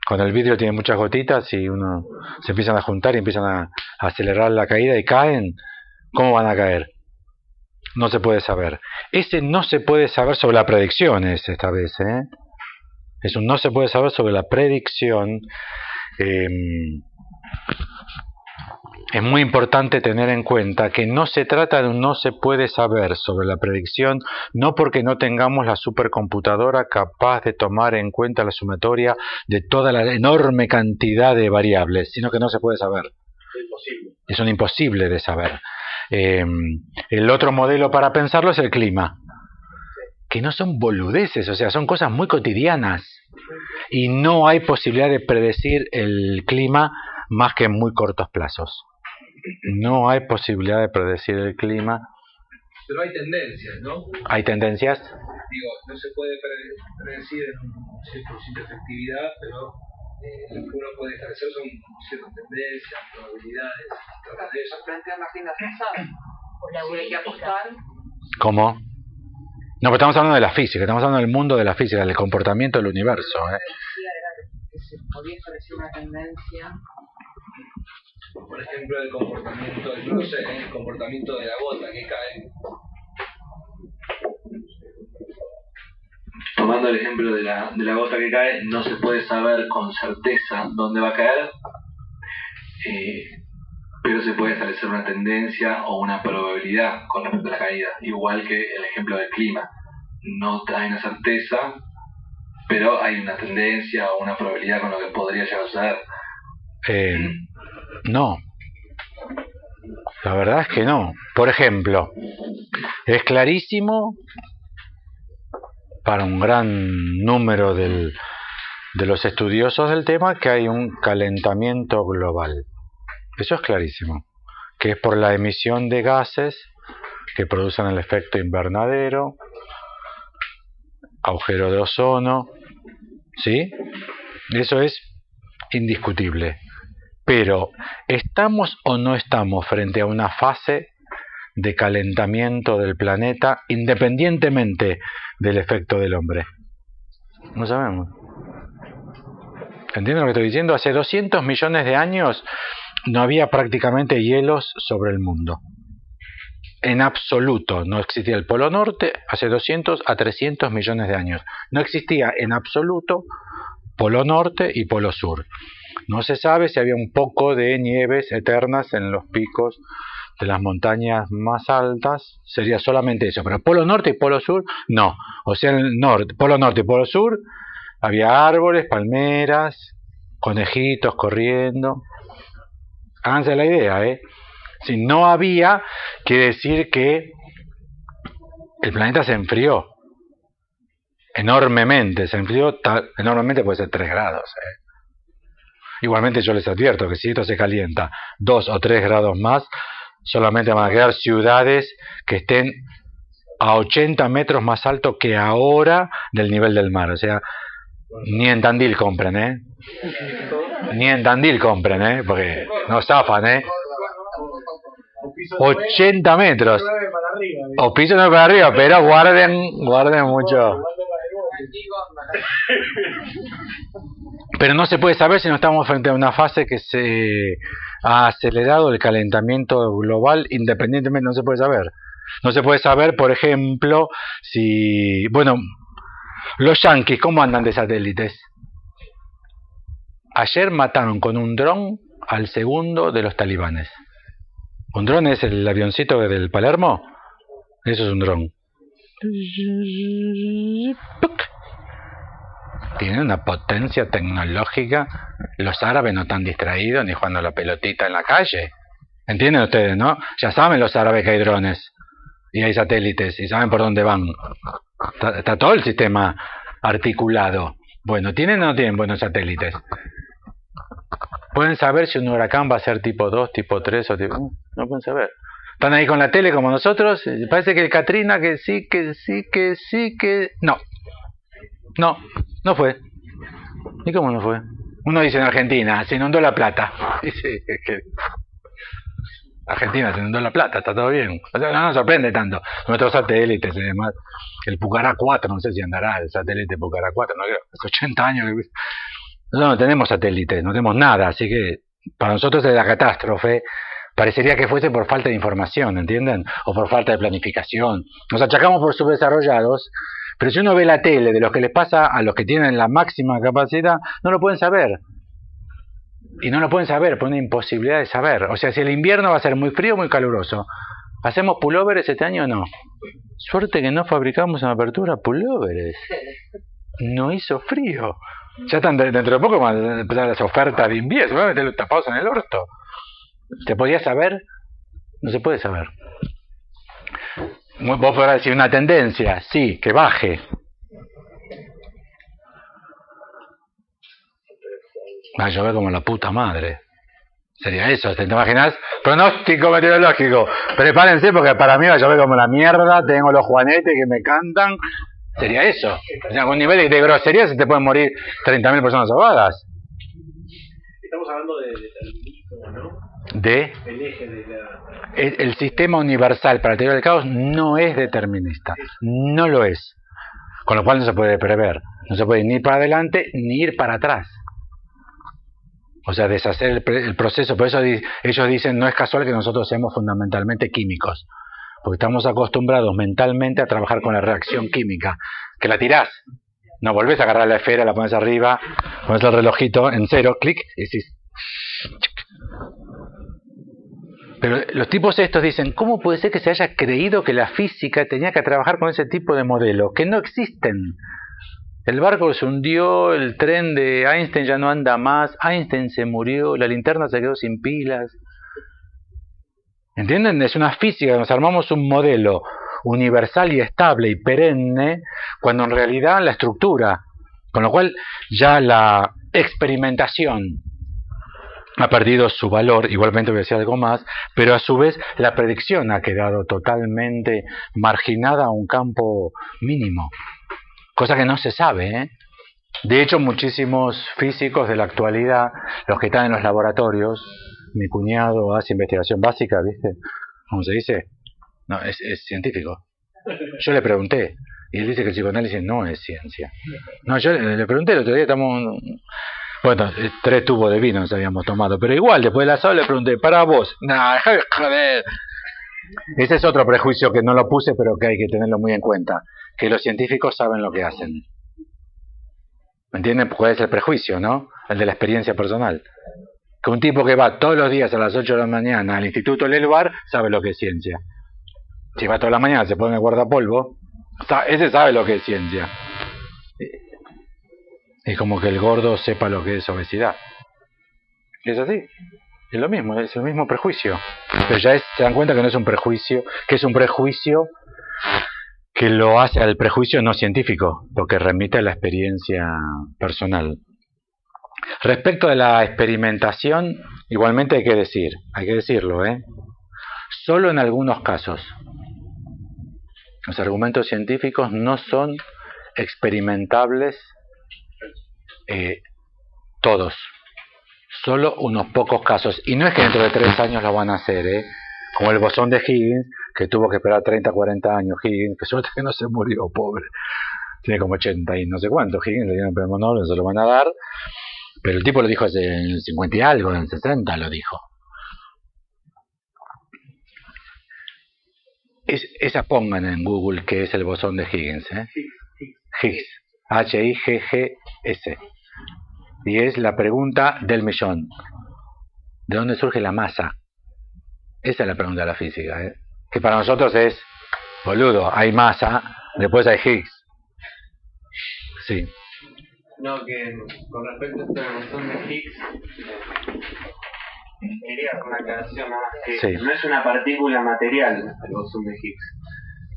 Cuando el vidrio tiene muchas gotitas y se empiezan a juntar y empiezan a acelerar la caída y caen, ¿cómo van a caer? No se puede saber. Ese no se puede saber sobre la predicción esta vez, ¿eh? Es un no se puede saber sobre la predicción. Es muy importante tener en cuenta que no se trata de un no se puede saber sobre la predicción, no porque no tengamos la supercomputadora capaz de tomar en cuenta la sumatoria de toda la enorme cantidad de variables, sino que no se puede saber. Es imposible. Es un imposible de saber. El otro modelo para pensarlo es el clima, que no son boludeces, o sea, son cosas muy cotidianas, y no hay posibilidad de predecir el clima más que en muy cortos plazos. No hay posibilidad de predecir el clima. Pero hay tendencias, ¿no? ¿Hay tendencias? Digo, no se puede predecir en un cierto de efectividad, pero lo que uno puede establecer son ciertas tendencias, probabilidades, tratar de eso. Plantea Martín Azar, o la hay que apostar. ¿Cómo? No, pero estamos hablando de la física, estamos hablando del mundo de la física, del comportamiento del universo. Que se podía establecer una tendencia. Por ejemplo, el comportamiento, yo no sé, el comportamiento de la gota que cae. Tomando el ejemplo de la gota que cae, no se puede saber con certeza dónde va a caer, pero se puede establecer una tendencia o una probabilidad con respecto a la caída, igual que el ejemplo del clima. No hay una certeza, pero hay una tendencia o una probabilidad con lo que podría llegar a suceder. No, la verdad es que no. Por ejemplo, es clarísimo para un gran número de los estudiosos del tema que hay un calentamiento global. Eso es clarísimo, que es por la emisión de gases que producen el efecto invernadero, agujero de ozono, ¿sí? Eso es indiscutible. Pero, ¿estamos o no estamos frente a una fase de calentamiento del planeta independientemente del efecto del hombre? No sabemos. ¿Entienden lo que estoy diciendo? Hace 200 millones de años no había prácticamente hielos sobre el mundo. En absoluto. No existía el Polo Norte hace 200 a 300 millones de años. No existía en absoluto Polo Norte y Polo Sur. No se sabe si había un poco de nieves eternas en los picos de las montañas más altas. Sería solamente eso. Pero Polo Norte y Polo Sur, no. O sea, en el Polo Norte y Polo Sur había árboles, palmeras, conejitos corriendo. Háganse la idea, ¿eh? Si no había, quiere decir que el planeta se enfrió enormemente, enormemente, puede ser 3 grados, ¿eh? Igualmente yo les advierto que si esto se calienta 2 o 3 grados más, solamente van a quedar ciudades que estén a 80 metros más alto que ahora del nivel del mar. O sea, ni en Tandil compren, ¿eh? Ni en Tandil compren, ¿eh? Porque no zafan, ¿eh? 80 metros. O piso 9 para arriba, pero guarden mucho. Pero no se puede saber si no estamos frente a una fase que se ha acelerado el calentamiento global, independientemente, no se puede saber. No se puede saber, por ejemplo, si... Bueno, los yanquis, ¿cómo andan de satélites? Ayer mataron con un dron al segundo de los talibanes. ¿Un dron es el avioncito del Palermo? Eso es un dron. Tienen una potencia tecnológica. Los árabes no están distraídos ni jugando a la pelotita en la calle. ¿Entienden ustedes, no? Ya saben los árabes que hay drones y hay satélites y saben por dónde van. Está todo el sistema articulado. Bueno, ¿tienen o no tienen buenos satélites? ¿Pueden saber si un huracán va a ser tipo 2, tipo 3 o tipo... No pueden saber. Están ahí con la tele como nosotros. Parece que el Katrina que sí, que sí, que sí, que... No. No fue. ¿Y cómo no fue? Uno dice en Argentina, se inundó La Plata. Dice que Argentina se inundó La Plata, está todo bien. O sea, no nos sorprende tanto. Nuestros satélites y demás. El Pucará 4, no sé si andará el satélite Pucará 4, no creo. Hace 80 años que... Nosotros no tenemos satélites, no tenemos nada, así que para nosotros es la catástrofe. Parecería que fuese por falta de información, ¿entienden? O por falta de planificación. Nos achacamos por subdesarrollados, pero si uno ve la tele de lo que les pasa a los que tienen la máxima capacidad, no lo pueden saber. Y no lo pueden saber por una imposibilidad de saber. O sea, si el invierno va a ser muy frío o muy caluroso. ¿Hacemos pulóveres este año o no? Suerte que no fabricamos en apertura pulóveres. No hizo frío. Ya están dentro de poco van a empezar las ofertas de invierno. Van a meter los tapados en el orto. ¿Se podía saber? No se puede saber. Vos podrás decir una tendencia, sí, que baje. Va a llover como la puta madre. Sería eso, ¿te imaginas? Pronóstico meteorológico. Prepárense porque para mí va a llover como la mierda. Tengo los juanetes que me cantan. Sería eso. En algún nivel de grosería se te pueden morir 30.000 personas ahogadas. Estamos hablando de determinismo, ¿no? El eje de la... El sistema universal para la teoría del caos no es determinista. No lo es. Con lo cual no se puede prever. No se puede ni ir para adelante ni ir para atrás. O sea, deshacer el proceso. Por eso ellos dicen, no es casual que nosotros seamos fundamentalmente químicos. Porque estamos acostumbrados mentalmente a trabajar con la reacción química. Que la tirás. No volvés a agarrar la esfera, la pones arriba, pones el relojito en 0, clic, y decís... Pero los tipos estos dicen, ¿cómo puede ser que se haya creído que la física tenía que trabajar con ese tipo de modelos? Que no existen. El barco se hundió, el tren de Einstein ya no anda más, Einstein se murió, la linterna se quedó sin pilas. ¿Entienden? Es una física, nos armamos un modelo universal y estable y perenne, cuando en realidad la estructura, con lo cual ya la experimentación ha perdido su valor, igualmente voy a decir algo más, pero a su vez la predicción ha quedado totalmente marginada a un campo mínimo, cosa que no se sabe, ¿eh? De hecho, muchísimos físicos de la actualidad, los que están en los laboratorios, mi cuñado hace investigación básica, ¿viste? ¿Cómo se dice? No, es científico. Yo le pregunté, y él dice que el psicoanálisis no es ciencia. No, yo le pregunté, el otro día estamos... Bueno, 3 tubos de vino nos habíamos tomado, pero igual, después del asado le pregunté, para vos, nah, joder. Ese es otro prejuicio que no lo puse, pero que hay que tenerlo muy en cuenta, que los científicos saben lo que hacen. ¿Me entienden? ¿Cuál es el prejuicio, no? El de la experiencia personal. Que un tipo que va todos los días a las 8 de la mañana al Instituto Leluar sabe lo que es ciencia. Si va toda la mañana se pone el guardapolvo, ese sabe lo que es ciencia. Es como que el gordo sepa lo que es obesidad. Es así. Es lo mismo, es el mismo prejuicio. Pero ya se dan cuenta que no es un prejuicio, que es un prejuicio que lo hace al prejuicio no científico, porque remite a la experiencia personal. Respecto de la experimentación, igualmente hay que decirlo, solo en algunos casos. Los argumentos científicos no son experimentables todos. Solo unos pocos casos. Y no es que dentro de 3 años lo van a hacer, como el bosón de Higgins, que tuvo que esperar 30, 40 años. Higgins, que suerte que no se murió, pobre. Tiene como 80 y no sé cuánto. Higgins le dieron el premio Nobel, se lo van a dar. Pero el tipo lo dijo en el 50 y algo, en el 60 lo dijo. Esa pongan en Google qué es el bosón de Higgins. Higgs. H-I-G-G-S. Y es la pregunta del millón. ¿De dónde surge la masa? Esa es la pregunta de la física. Que para nosotros es, boludo, hay masa, después hay Higgs. Sí. No, que con respecto a esta noción de Higgs, quería una aclaración nada más, que sí. No es una partícula material el bosón de Higgs.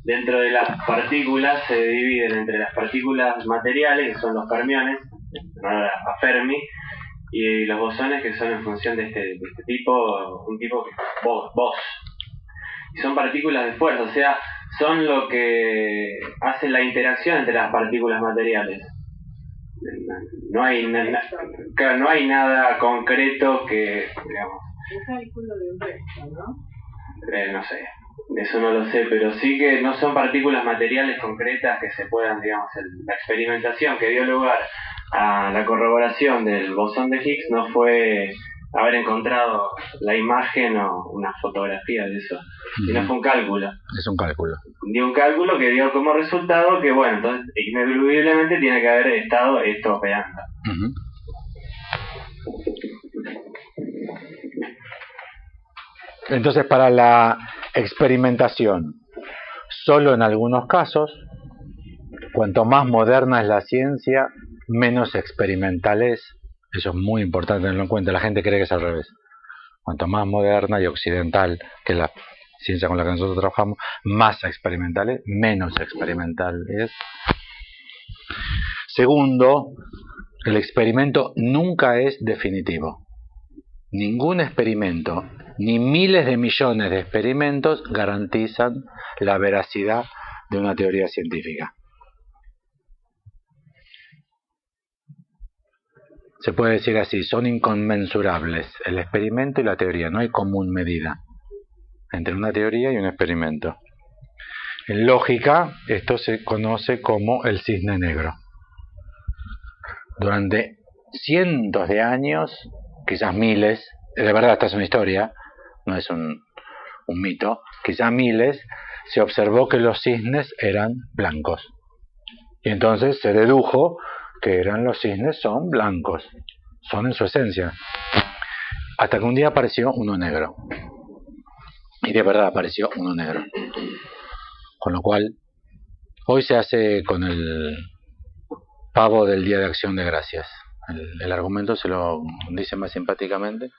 Dentro de las partículas se dividen entre las partículas materiales, que son los fermiones, a Fermi, y los bosones, que son en función de este tipo, un tipo que es Bose. Y son partículas de fuerza, o sea, son lo que hace la interacción entre las partículas materiales. No hay nada concreto que, digamos... Un cálculo de un resto, ¿no? No sé, eso no lo sé, pero sí que no son partículas materiales concretas que se puedan, digamos, la experimentación que dio lugar a la corroboración del bosón de Higgs no fue haber encontrado la imagen o una fotografía de eso, sino fue un cálculo. Es un cálculo. Dio un cálculo que dio como resultado que, bueno, entonces ineludiblemente tiene que haber estado esto operando. Entonces, para la experimentación, solo en algunos casos, cuanto más moderna es la ciencia, menos experimental es. Eso es muy importante tenerlo en cuenta. La gente cree que es al revés. Cuanto más moderna y occidental, que la ciencia con la que nosotros trabajamos, más experimental es, menos experimental es. Segundo, el experimento nunca es definitivo. Ningún experimento, ni miles de millones de experimentos garantizan la veracidad de una teoría científica. Se puede decir así, son inconmensurables el experimento y la teoría, no hay común medida entre una teoría y un experimento. En lógica, esto se conoce como el cisne negro. Durante cientos de años, quizás miles, de verdad esta es una historia, no es un mito, quizás miles, se observó que los cisnes eran blancos. Y entonces se dedujo que los cisnes son blancos, son en su esencia. Hasta que un día apareció uno negro. Y de verdad apareció uno negro. Con lo cual, hoy se hace con el pavo del Día de Acción de Gracias. El argumento se lo dice más simpáticamente.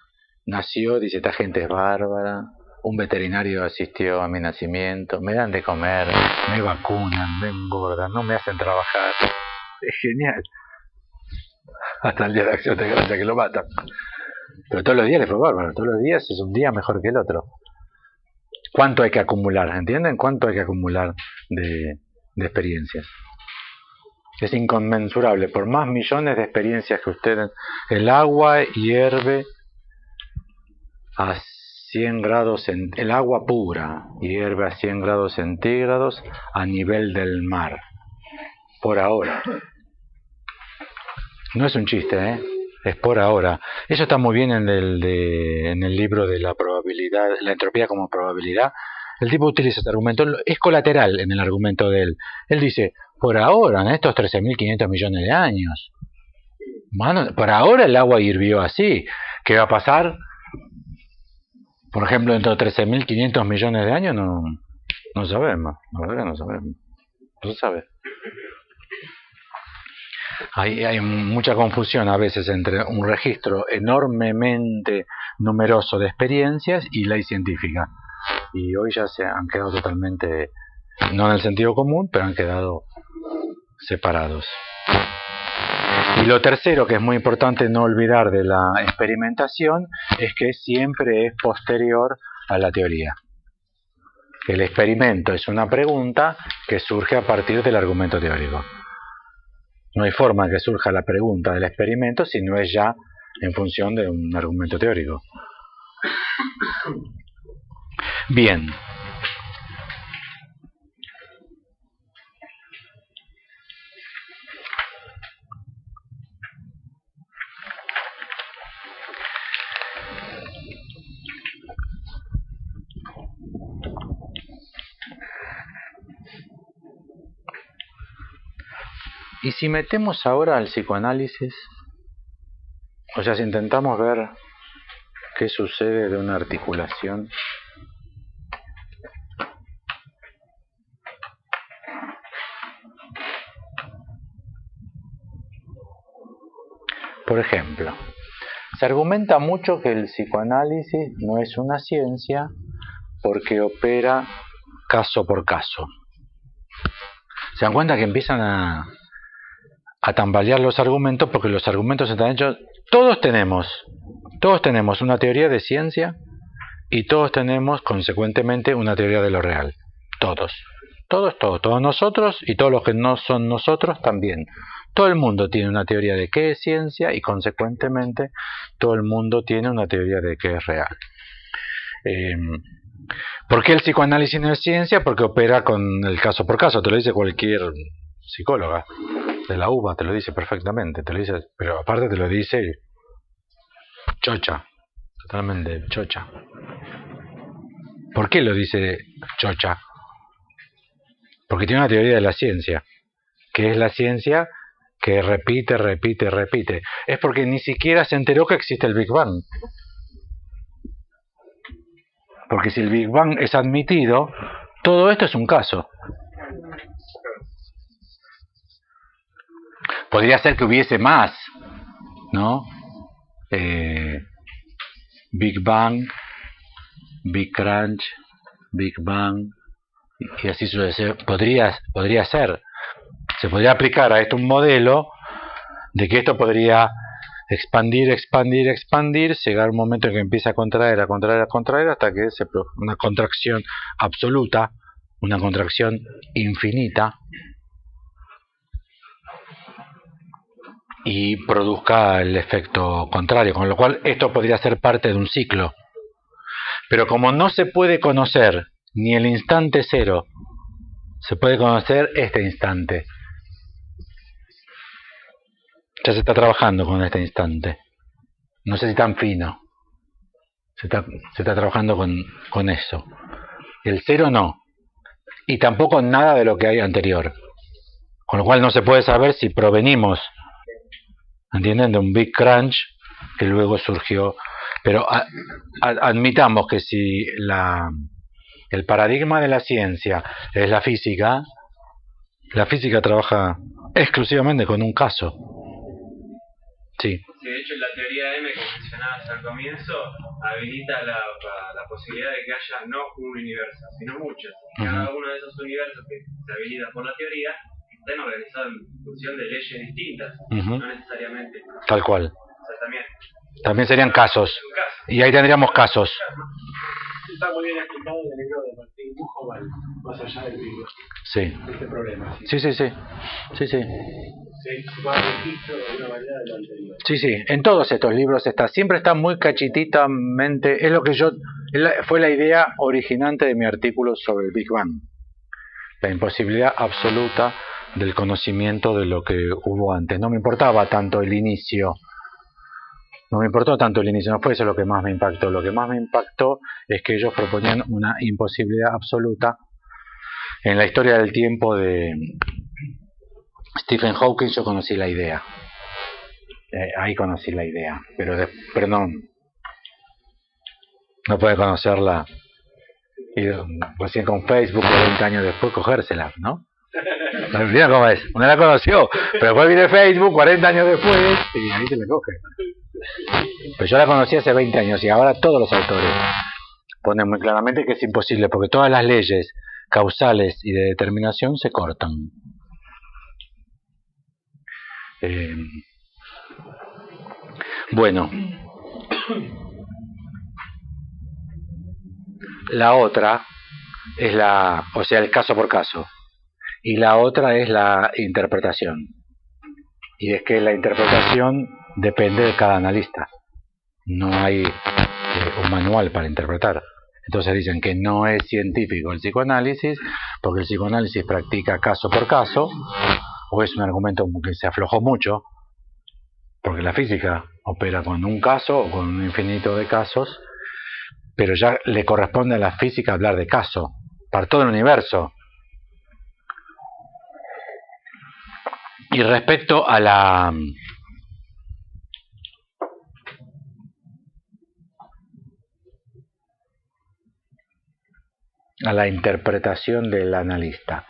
Nació, dice, esta gente es bárbara, un veterinario asistió a mi nacimiento, me dan de comer, me vacunan, me engordan, no me hacen trabajar. Es genial. Hasta el Día de Acción de Gracias que lo matan. Pero todos los días le fue bárbaro, todos los días es un día mejor que el otro. ¿Cuánto hay que acumular? ¿Entienden? ¿Cuánto hay que acumular de experiencias? Es inconmensurable. Por más millones de experiencias que ustedes... El agua hierve a 100 grados... El agua pura hierve a 100 grados centígrados a nivel del mar. Por ahora. No es un chiste, es por ahora. Eso está muy bien en el libro de la probabilidad, la entropía como probabilidad. El tipo utiliza este argumento, es colateral en el argumento de él. Él dice, por ahora, en estos 13.500 millones de años, por ahora el agua hirvió así. ¿Qué va a pasar? Por ejemplo, dentro de 13.500 millones de años no sabemos. La verdad que no sabemos. No se sabe. Hay mucha confusión a veces entre un registro enormemente numeroso de experiencias y ley científica. Y hoy ya se han quedado totalmente, no en el sentido común, pero han quedado separados. Y lo tercero, que es muy importante no olvidar de la experimentación, es que siempre es posterior a la teoría. El experimento es una pregunta que surge a partir del argumento teórico. No hay forma que surja la pregunta del experimento si no es ya en función de un argumento teórico. Bien. Y si metemos ahora al psicoanálisis, o sea, si intentamos ver qué sucede de una articulación, por ejemplo, se argumenta mucho que el psicoanálisis no es una ciencia porque opera caso por caso. Se dan cuenta que empiezan a tambalear los argumentos porque los argumentos están hechos. Todos tenemos una teoría de ciencia y todos tenemos consecuentemente una teoría de lo real. Todos nosotros y todos los que no son nosotros también. Todo el mundo tiene una teoría de qué es ciencia y consecuentemente todo el mundo tiene una teoría de qué es real. ¿Por qué el psicoanálisis no es ciencia? Porque opera con el caso por caso, te lo dice cualquier psicóloga de la UBA, te lo dice perfectamente, te lo dice, pero aparte te lo dice chocha, totalmente chocha. ¿Por qué lo dice chocha? Porque tiene una teoría de la ciencia, que es la ciencia que repite. Es porque ni siquiera se enteró que existe el Big Bang. Porque si el Big Bang es admitido, todo esto es un caso. Podría ser que hubiese más, ¿no? Big Bang, Big Crunch, Big Bang, y así sucede. Podría ser. Se podría aplicar a esto un modelo de que esto podría expandir, llegar a un momento en que empieza a contraer, hasta que se produce una contracción absoluta, una contracción infinita, y produzca el efecto contrario, con lo cual esto podría ser parte de un ciclo. Pero como no se puede conocer ni el instante cero, se puede conocer este instante. Ya se está trabajando con este instante. No sé si tan fino. Se está trabajando con eso. El cero no. Y tampoco nada de lo que hay anterior. Con lo cual no se puede saber si provenimos, ¿entienden?, de un Big Crunch que luego surgió. Pero admitamos que si el paradigma de la ciencia es la física trabaja exclusivamente con un caso. Sí. Sí, de hecho la teoría M que mencionabas al comienzo habilita la posibilidad de que haya no un universo, sino muchos. Cada uno de esos universos que se habilita por la teoría están organizados en función de leyes distintas, no necesariamente. Tal cual. O sea, también serían casos. Y ahí tendríamos casos. Está muy bien explicado en el libro de Martín Bujoval, más allá del libro. Sí. Este problema. Sí, en todos estos libros siempre está muy cachititamente, es lo que fue la idea originante de mi artículo sobre el Big Bang, la imposibilidad absoluta del conocimiento de lo que hubo antes. No me importaba tanto el inicio, no fue eso lo que más me impactó. Lo que más me impactó es que ellos proponían una imposibilidad absoluta. En la historia del tiempo de Stephen Hawking yo conocí la idea. Ahí conocí la idea, pero no puede conocerla y recién con Facebook 20 años después cogérsela, ¿no? Mira cómo es, no la conoció, pero después viene Facebook 40 años después y ahí se le coge. Pero yo la conocí hace 20 años y ahora todos los autores ponen muy claramente que es imposible porque todas las leyes causales y de determinación se cortan. Bueno, la otra es el caso por caso, y la otra es la interpretación. Y es que la interpretación depende de cada analista. No hay un manual para interpretar. Entonces dicen que no es científico el psicoanálisis, porque el psicoanálisis practica caso por caso, o es un argumento que se aflojó mucho, porque la física opera con un caso o con un infinito de casos, pero ya le corresponde a la física hablar de caso, para todo el universo. Y respecto a la interpretación del analista,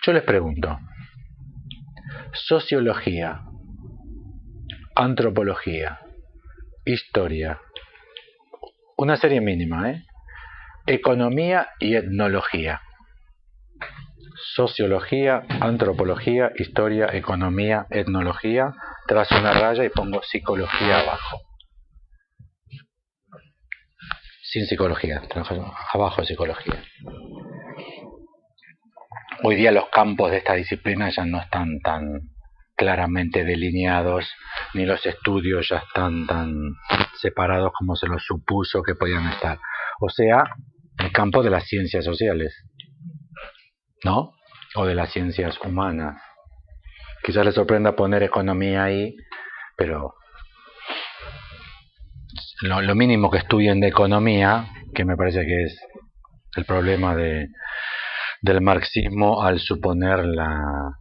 yo les pregunto, sociología, antropología, historia, una serie mínima, economía y etnología. Sociología, antropología, historia, economía, etnología, trazo una raya y pongo psicología abajo. Sin psicología, abajo psicología. Hoy día los campos de esta disciplina ya no están tan claramente delineados, ni los estudios ya están tan separados como se los supuso que podían estar. O sea, el campo de las ciencias sociales, ¿no? O de las ciencias humanas. Quizás les sorprenda poner economía ahí, pero lo mínimo que estudien de economía, que me parece que es el problema del marxismo al suponer la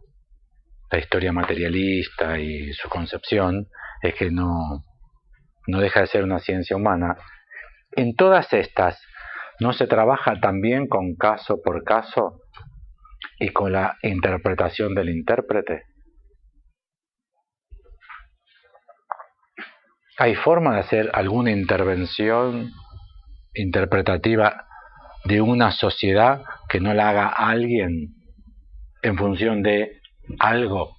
historia materialista y su concepción, es que no deja de ser una ciencia humana. En todas estas, ¿no se trabaja también con caso por caso y con la interpretación del intérprete? ¿Hay forma de hacer alguna intervención interpretativa de una sociedad que no la haga alguien en función de algo?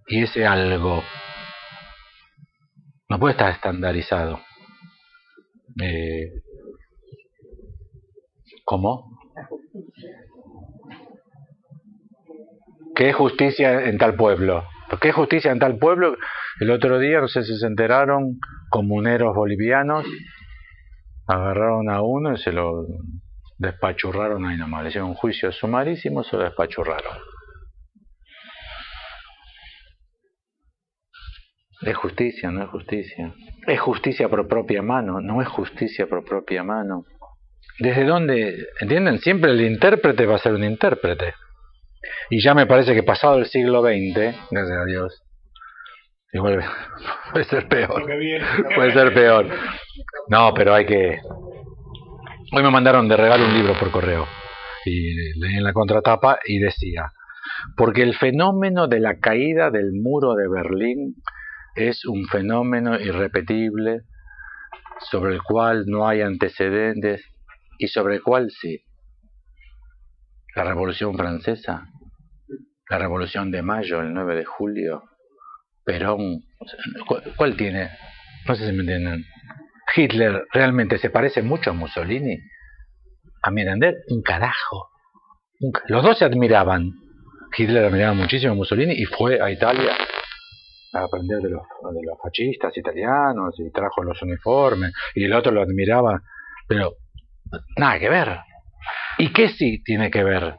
Y ese algo no puede estar estandarizado. ¿Cómo? ¿Qué es justicia en tal pueblo? ¿Qué es justicia en tal pueblo? El otro día, no sé si se enteraron, comuneros bolivianos agarraron a uno y se lo despachurraron ahí nomás. Le hicieron un juicio sumarísimo, se lo despachurraron. ¿Es justicia? ¿No es justicia? ¿Es justicia por propia mano? ¿No es justicia por propia mano? ¿Desde dónde? ¿Entienden? Siempre el intérprete va a ser un intérprete. Y ya me parece que pasado el siglo XX, gracias a Dios, igual puede ser peor. Puede ser peor. No, pero hay que... Hoy me mandaron de regalo un libro por correo. Y leí en la contratapa y decía: porque el fenómeno de la caída del muro de Berlín es un fenómeno irrepetible, sobre el cual no hay antecedentes y sobre el cual sí. La Revolución Francesa, la Revolución de Mayo, el 9 de julio, Perón, ¿cuál tiene? No sé si me entienden. Hitler realmente se parece mucho a Mussolini. A mi entender, un carajo. Los dos se admiraban. Hitler admiraba muchísimo a Mussolini y fue a Italia a aprender de los fascistas italianos y trajo los uniformes, y el otro lo admiraba, pero nada que ver. ¿Y qué sí tiene que ver?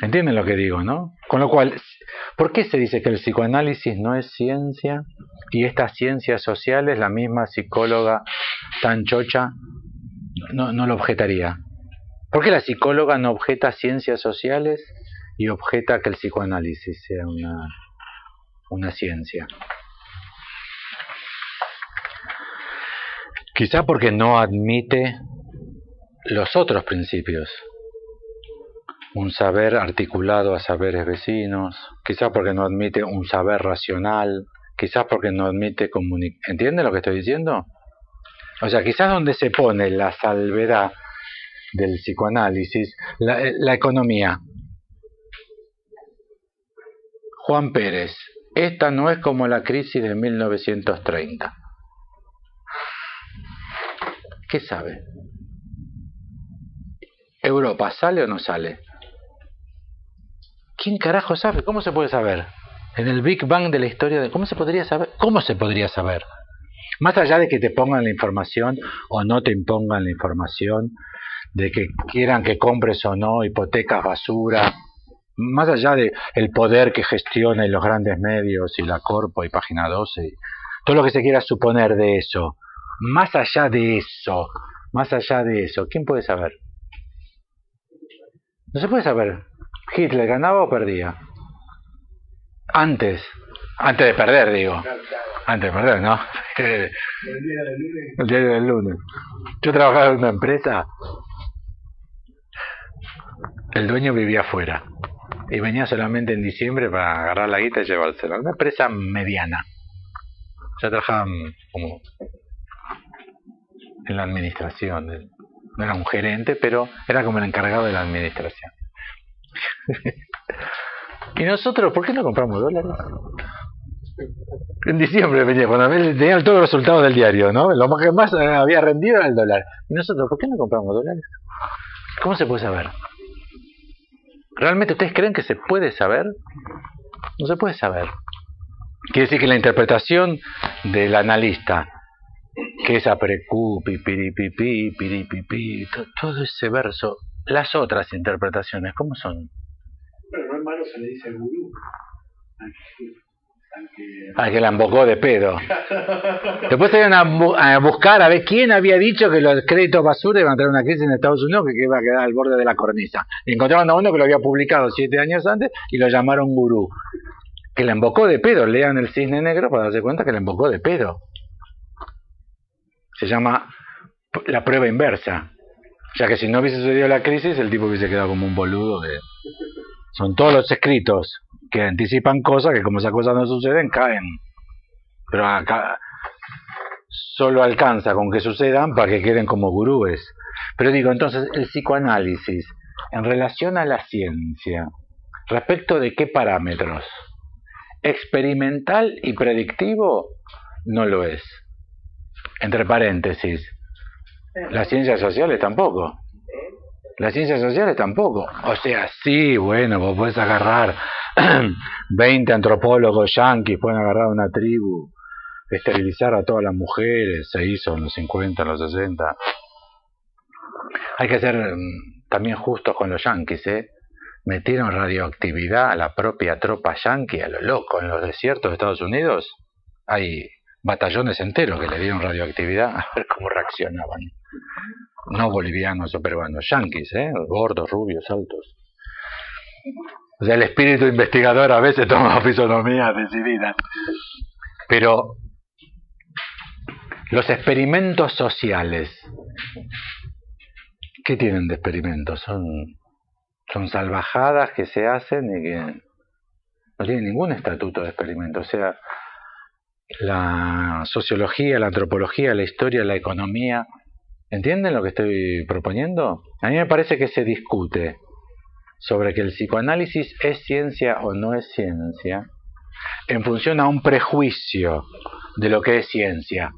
¿Entienden lo que digo, no? Con lo cual, ¿por qué se dice que el psicoanálisis no es ciencia y estas ciencias sociales, la misma psicóloga tan chocha no lo objetaría? ¿Por qué la psicóloga no objeta ciencias sociales y objeta que el psicoanálisis sea una ciencia? Quizá porque no admite los otros principios. Un saber articulado a saberes vecinos, quizás porque no admite un saber racional, quizás porque no admite comunicación. ¿Entienden lo que estoy diciendo? O sea, quizás donde se pone la salvedad del psicoanálisis, la economía. Juan Pérez, esta no es como la crisis de 1930. ¿Qué sabe? ¿Europa sale o no sale? ¿Quién carajo sabe? ¿Cómo se puede saber? En el Big Bang de la historia, ¿cómo se podría saber? ¿Cómo se podría saber? Más allá de que te pongan la información o no te impongan la información, de que quieran que compres o no hipotecas basura, más allá de el poder que gestiona los grandes medios y la Corpo y Página 12, y todo lo que se quiera suponer de eso, más allá de eso, ¿quién puede saber? No se puede saber. ¿Hitler ganaba o perdía? Antes de perder, digo. Antes de perder, ¿no? El diario del lunes. Yo trabajaba en una empresa. El dueño vivía afuera y venía solamente en diciembre para agarrar la guita y llevársela. Una empresa mediana. Ya trabajaba como en la administración. No era un gerente, pero era como el encargado de la administración. ¿Y nosotros por qué no compramos dólares? En diciembre venía, cuando tenían todos los resultados del diario, ¿no? Lo que más había rendido era el dólar. ¿Y nosotros por qué no compramos dólares? ¿Cómo se puede saber? ¿Realmente ustedes creen que se puede saber? No se puede saber. Quiere decir que la interpretación del analista, que es aprecupi, piripipi, piripipi, todo ese verso, las otras interpretaciones, ¿cómo son? Pero no es malo, se le dice gurú. Al que la embocó de pedo. Después se iban a buscar a ver quién había dicho que los créditos basura iban a traer una crisis en Estados Unidos que iba a quedar al borde de la cornisa. Y encontraron a uno que lo había publicado 7 años antes y lo llamaron gurú. Que la embocó de pedo. Lean El Cisne Negro para darse cuenta que la embocó de pedo. Se llama la prueba inversa. Ya que si no hubiese sucedido la crisis, el tipo hubiese quedado como un boludo. Son todos los escritos que anticipan cosas que como esas cosas no suceden, caen. Pero acá solo alcanza con que sucedan para que queden como gurúes. Pero digo, entonces, el psicoanálisis, en relación a la ciencia, ¿respecto de qué parámetros? Experimental y predictivo no lo es. Entre paréntesis, las ciencias sociales tampoco. Las ciencias sociales tampoco. O sea, sí, bueno, vos podés agarrar 20 antropólogos yanquis, pueden agarrar una tribu, esterilizar a todas las mujeres, se hizo en los 50, en los 60. Hay que ser también justos con los yanquis, ¿eh? Metieron radioactividad a la propia tropa yanqui, a lo loco, en los desiertos de Estados Unidos. Hay batallones enteros que le dieron radioactividad, a ver cómo reaccionaban. No bolivianos o peruanos, yanquis, gordos, rubios, altos. O sea, el espíritu investigador a veces toma fisonomías decididas. Pero los experimentos sociales, ¿qué tienen de experimentos? Son salvajadas que se hacen y que no tienen ningún estatuto de experimento. O sea, la sociología, la antropología, la historia, la economía, ¿entienden lo que estoy proponiendo? A mí me parece que se discute sobre que el psicoanálisis es ciencia o no es ciencia en función a un prejuicio de lo que es ciencia,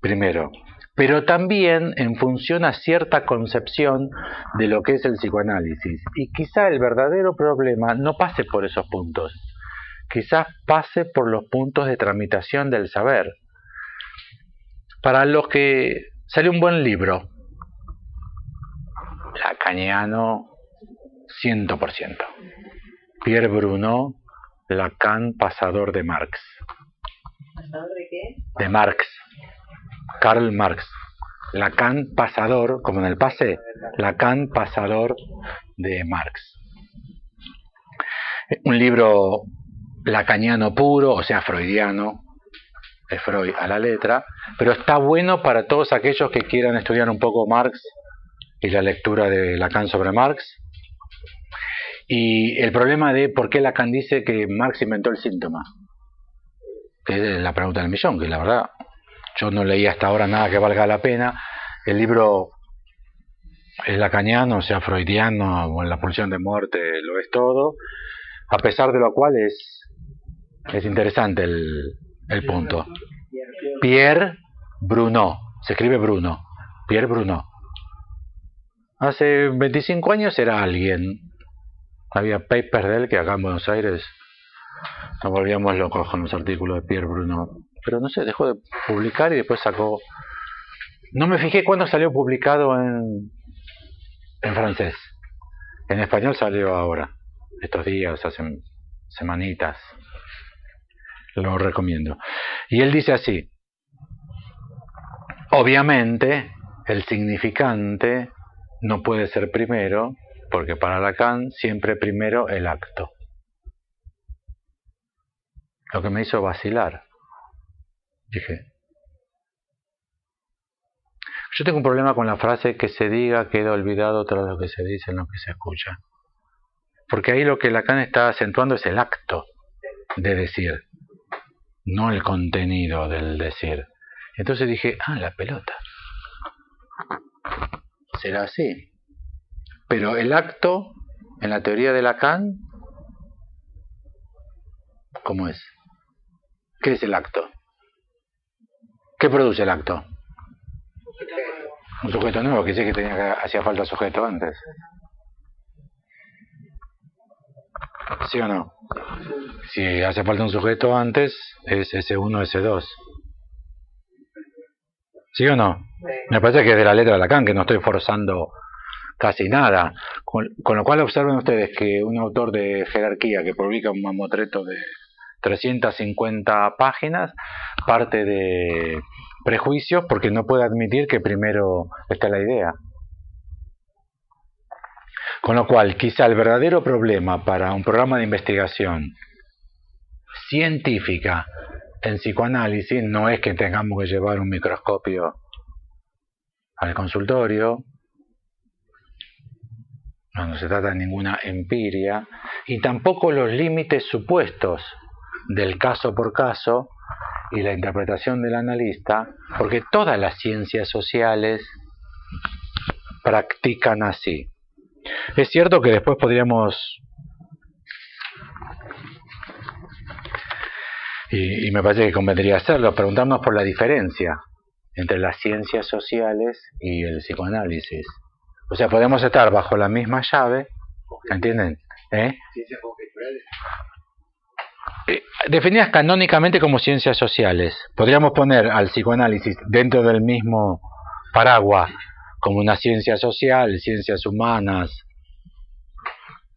primero, pero también en función a cierta concepción de lo que es el psicoanálisis. Y quizá el verdadero problema no pase por esos puntos, quizás pase por los puntos de tramitación del saber. Para los que sale un buen libro, lacaniano 100%. Pierre Bruno, Lacan, pasador de Marx. ¿Pasador de qué? De Marx. Karl Marx. Lacan, pasador, como en el pase, Lacan, pasador de Marx. Un libro lacaniano puro, o sea, freudiano, de Freud a la letra, pero está bueno para todos aquellos que quieran estudiar un poco Marx y la lectura de Lacan sobre Marx, y el problema de por qué Lacan dice que Marx inventó el síntoma, que es la pregunta del millón, que la verdad yo no leí hasta ahora nada que valga la pena. El libro es lacaniano, o sea, freudiano, o en la pulsión de muerte lo es todo, a pesar de lo cual es interesante el punto. Pierre Bruno, se escribe Bruno, Pierre Bruno. Hace 25 años era alguien, había papers de él que acá en Buenos Aires nos volvíamos locos con los artículos de Pierre Bruno, pero no sé, dejó de publicar y después sacó, no me fijé cuándo salió publicado en francés. En español salió ahora, estos días, hace semanitas. Lo recomiendo. Y él dice así: obviamente el significante no puede ser primero, porque para Lacan siempre primero el acto. Lo que me hizo vacilar. Dije, yo tengo un problema con la frase que se diga queda olvidado tras lo que se dice en lo que se escucha. Porque ahí lo que Lacan está acentuando es el acto de decir, no el contenido del decir. Entonces dije, la pelota. Será así. Pero el acto, en la teoría de Lacan, ¿cómo es? ¿Qué es el acto? ¿Qué produce el acto? Un sujeto nuevo, que dice que hacía falta sujeto antes. ¿Sí o no? Si hace falta un sujeto antes, es S1, S2. ¿Sí o no? Me parece que es de la letra de Lacan, que no estoy forzando casi nada. Con lo cual observen ustedes que un autor de jerarquía que publica un mamotreto de 350 páginas parte de prejuicios porque no puede admitir que primero está la idea. Con lo cual, quizá el verdadero problema para un programa de investigación científica en psicoanálisis no es que tengamos que llevar un microscopio al consultorio, no se trata de ninguna empiria, y tampoco los límites supuestos del caso por caso y la interpretación del analista, porque todas las ciencias sociales practican así. Es cierto que después podríamos, y me parece que convendría hacerlo, preguntarnos por la diferencia entre las ciencias sociales y el psicoanálisis. O sea, podemos estar bajo la misma llave, ¿entienden? Ciencias conjeturales. Definidas canónicamente como ciencias sociales. Podríamos poner al psicoanálisis dentro del mismo paraguas como una ciencia social, ciencias humanas,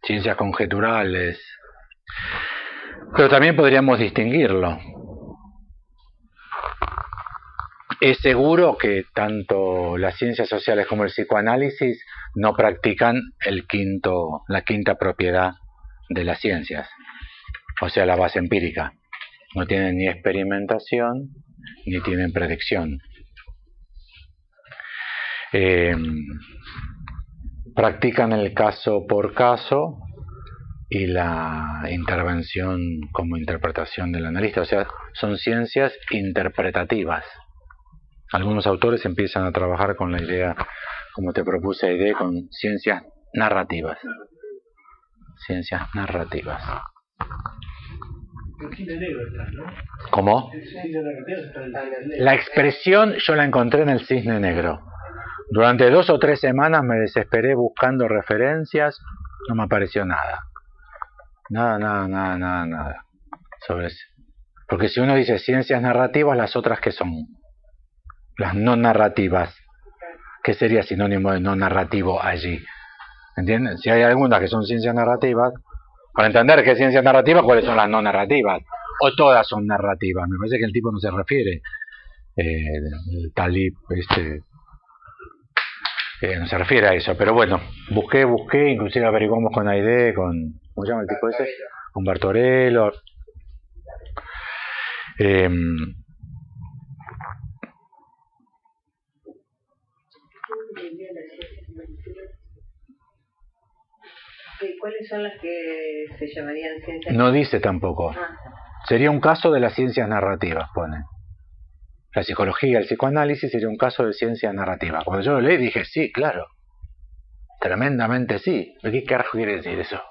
ciencias conjeturales. Pero también podríamos distinguirlo. Es seguro que tanto las ciencias sociales como el psicoanálisis no practican la quinta propiedad de las ciencias, o sea, la base empírica. No tienen ni experimentación ni tienen predicción. Practican el caso por caso y la intervención como interpretación del analista, o sea, son ciencias interpretativas. Algunos autores empiezan a trabajar con la idea, como te propuse Aide, con ciencias narrativas. Ciencias narrativas. El cine negro está, ¿no? ¿Cómo? El cine narrativo está en el cine negro. La expresión yo la encontré en el Cisne Negro. Durante 2 o 3 semanas me desesperé buscando referencias, no me apareció nada. Nada. Sobre eso. Porque si uno dice ciencias narrativas, las otras ¿qué son? Las no narrativas. ¿Qué sería sinónimo de no narrativo allí? ¿Entienden? Si hay algunas que son ciencias narrativas, para entender qué es ciencias narrativas, ¿cuáles son las no narrativas? O todas son narrativas. Me parece que el tipo no se refiere. El Talib, no se refiere a eso. Pero bueno, busqué, inclusive averiguamos con Aide, con... ¿Cómo se llama el tipo ese? Con Bartorello. ¿Cuáles son las que se llamarían ciencias? No dice tampoco. Sería un caso de las ciencias narrativas, pone. La psicología, el psicoanálisis sería un caso de ciencia narrativa. Cuando yo lo leí dije, sí, claro. Tremendamente sí. ¿Qué carajo quiere decir eso?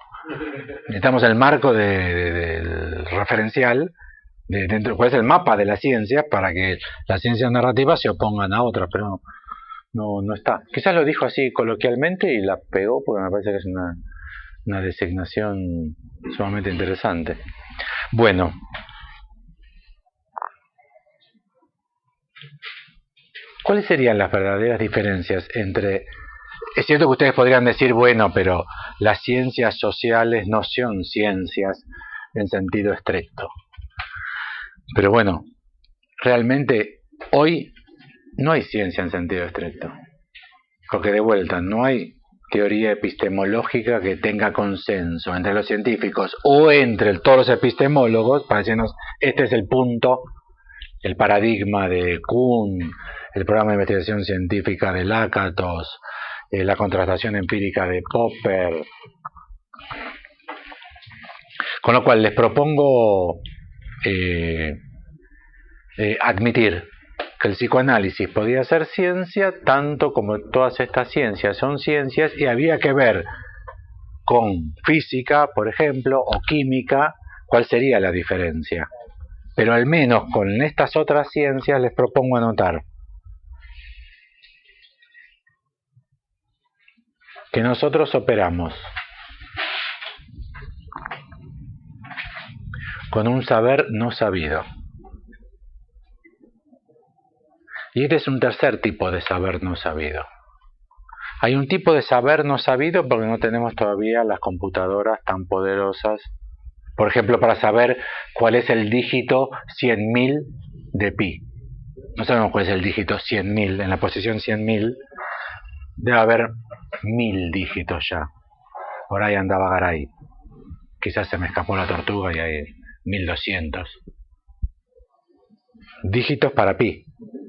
Necesitamos el marco del referencial, dentro, cuál es el mapa de la ciencia para que las ciencias narrativas se opongan a otras, pero no está. Quizás lo dijo así coloquialmente y la pegó porque me parece que es una designación sumamente interesante. Bueno. ¿Cuáles serían las verdaderas diferencias entre... Es cierto que ustedes podrían decir, bueno, pero las ciencias sociales no son ciencias en sentido estricto. Pero bueno, realmente hoy no hay ciencia en sentido estricto. Porque de vuelta, no hay teoría epistemológica que tenga consenso entre los científicos o entre todos los epistemólogos para decirnos, este es el punto, el paradigma de Kuhn, el programa de investigación científica de Lakatos, la contrastación empírica de Popper. Con lo cual les propongo admitir que el psicoanálisis podía ser ciencia tanto como todas estas ciencias son ciencias, y había que ver con física, por ejemplo, o química, cuál sería la diferencia. Pero al menos con estas otras ciencias les propongo anotar que nosotros operamos con un saber no sabido. Y este es un tercer tipo de saber no sabido. Hay un tipo de saber no sabido porque no tenemos todavía las computadoras tan poderosas, por ejemplo, para saber cuál es el dígito 100.000 de pi. No sabemos cuál es el dígito 100.000. En la posición 100.000 debe haber 1000 dígitos ya. Por ahí andaba Garay. Quizás se me escapó la tortuga y hay 1200 dígitos para pi.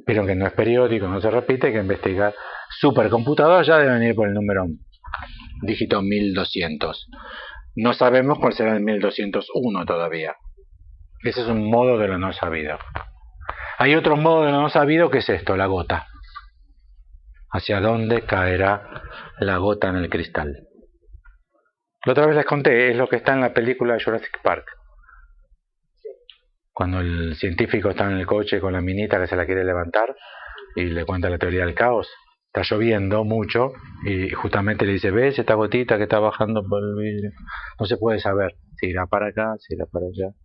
Pero que no es periódico, no se repite, hay que investigar. Supercomputadoras ya deben ir por el número dígito 1200. No sabemos cuál será el 1201 todavía. Ese es un modo de lo no sabido. Hay otro modo de lo no sabido que es esto, la gota. ¿Hacia dónde caerá la gota en el cristal? La otra vez les conté, es lo que está en la película de Jurassic Park. Cuando el científico está en el coche con la minita que se la quiere levantar y le cuenta la teoría del caos. Está lloviendo mucho y justamente le dice, ¿ves esta gotita que está bajando por el vidrio? No se puede saber si irá para acá, si irá para allá.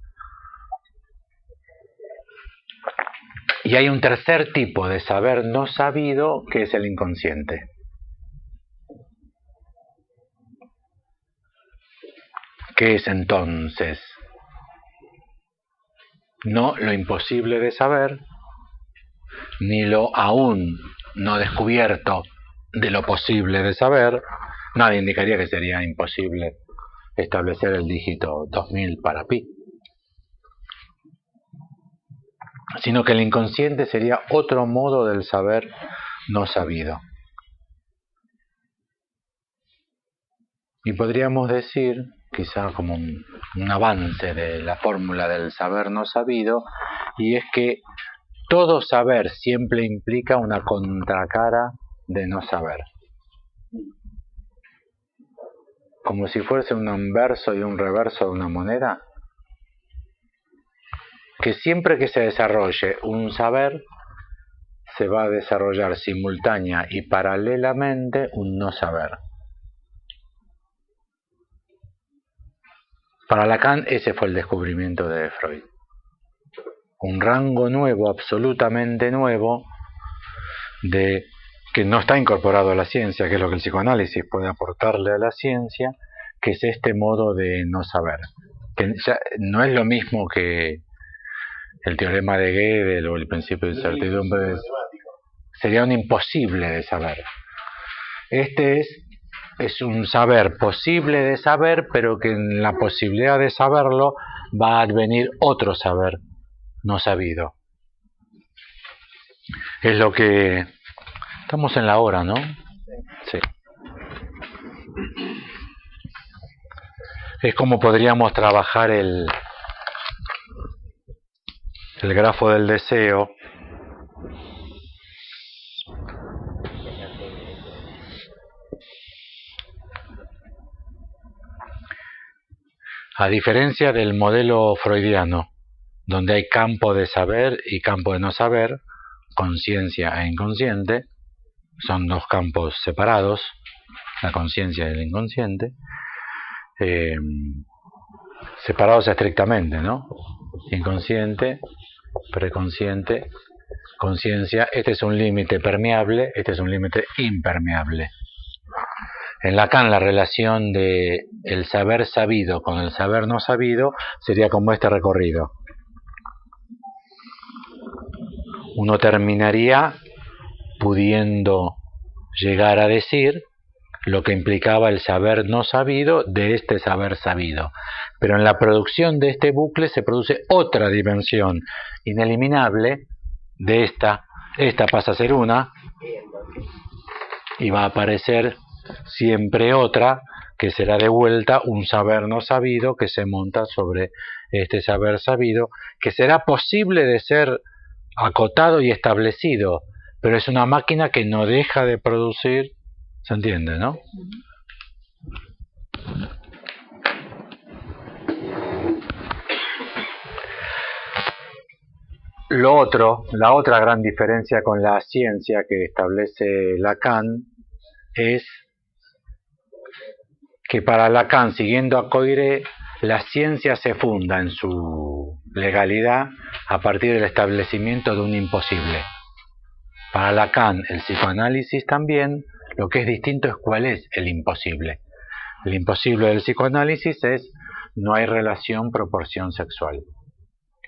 Y hay un tercer tipo de saber no sabido que es el inconsciente. ¿Qué es entonces? No lo imposible de saber, ni lo aún no descubierto de lo posible de saber. Nada indicaría que sería imposible establecer el dígito 2000 para pi. Sino que el inconsciente sería otro modo del saber no sabido. Y podríamos decir, quizá como un avance de la fórmula del saber no sabido, y es que todo saber siempre implica una contracara de no saber. Como si fuese un anverso y un reverso de una moneda, que siempre que se desarrolle un saber, se va a desarrollar simultánea y paralelamente un no saber. Para Lacan ese fue el descubrimiento de Freud. Un rango nuevo, absolutamente nuevo, que no está incorporado a la ciencia, que es lo que el psicoanálisis puede aportarle a la ciencia, que es este modo de no saber. Que ya no es lo mismo que el teorema de Gödel o el principio de incertidumbre. Sería un imposible de saber. Este es un saber posible de saber, pero que en la posibilidad de saberlo va a advenir otro saber no sabido. Es lo que... Estamos en la hora, ¿no? Sí. Es como podríamos trabajar el grafo del deseo. A diferencia del modelo freudiano, donde hay campo de saber y campo de no saber, conciencia e inconsciente, son dos campos separados, la conciencia y el inconsciente, separados estrictamente, ¿no? Inconsciente, preconsciente, conciencia. Este es un límite permeable, este es un límite impermeable. En Lacan la relación de el saber sabido con el saber no sabido sería como este recorrido. Uno terminaría pudiendo llegar a decir lo que implicaba el saber no sabido de este saber sabido. Pero en la producción de este bucle se produce otra dimensión ineliminable de esta. Esta pasa a ser una y va a aparecer siempre otra, que será de vuelta un saber no sabido que se monta sobre este saber sabido, que será posible de ser acotado y establecido, pero es una máquina que no deja de producir. ¿Se entiende, no? La otra gran diferencia con la ciencia que establece Lacan es que para Lacan, siguiendo a Coiré, la ciencia se funda en su legalidad a partir del establecimiento de un imposible. Para Lacan, el psicoanálisis también, lo que es distinto es cuál es el imposible. El imposible del psicoanálisis es no hay relación proporción sexual.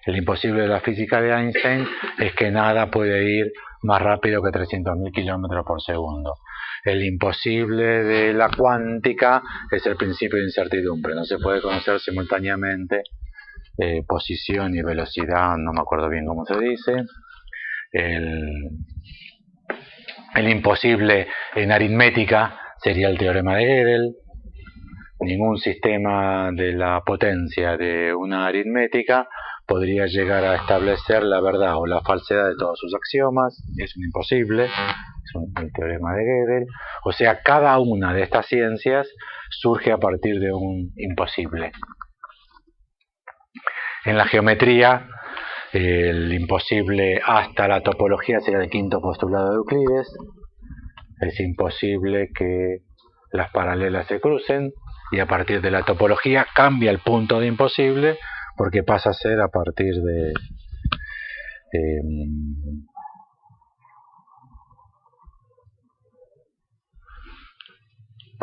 El imposible de la física de Einstein es que nada puede ir más rápido que 300.000 kilómetros por segundo. El imposible de la cuántica es el principio de incertidumbre. No se puede conocer simultáneamente posición y velocidad, no me acuerdo bien cómo se dice. El imposible en aritmética sería el teorema de Gödel. Ningún sistema de la potencia de una aritmética podría llegar a establecer la verdad o la falsedad de todos sus axiomas. Es un imposible, es el teorema de Gödel. O sea, cada una de estas ciencias surge a partir de un imposible. En la geometría, el imposible hasta la topología sería el quinto postulado de Euclides. Es imposible que las paralelas se crucen, y a partir de la topología cambia el punto de imposible porque pasa a ser a partir de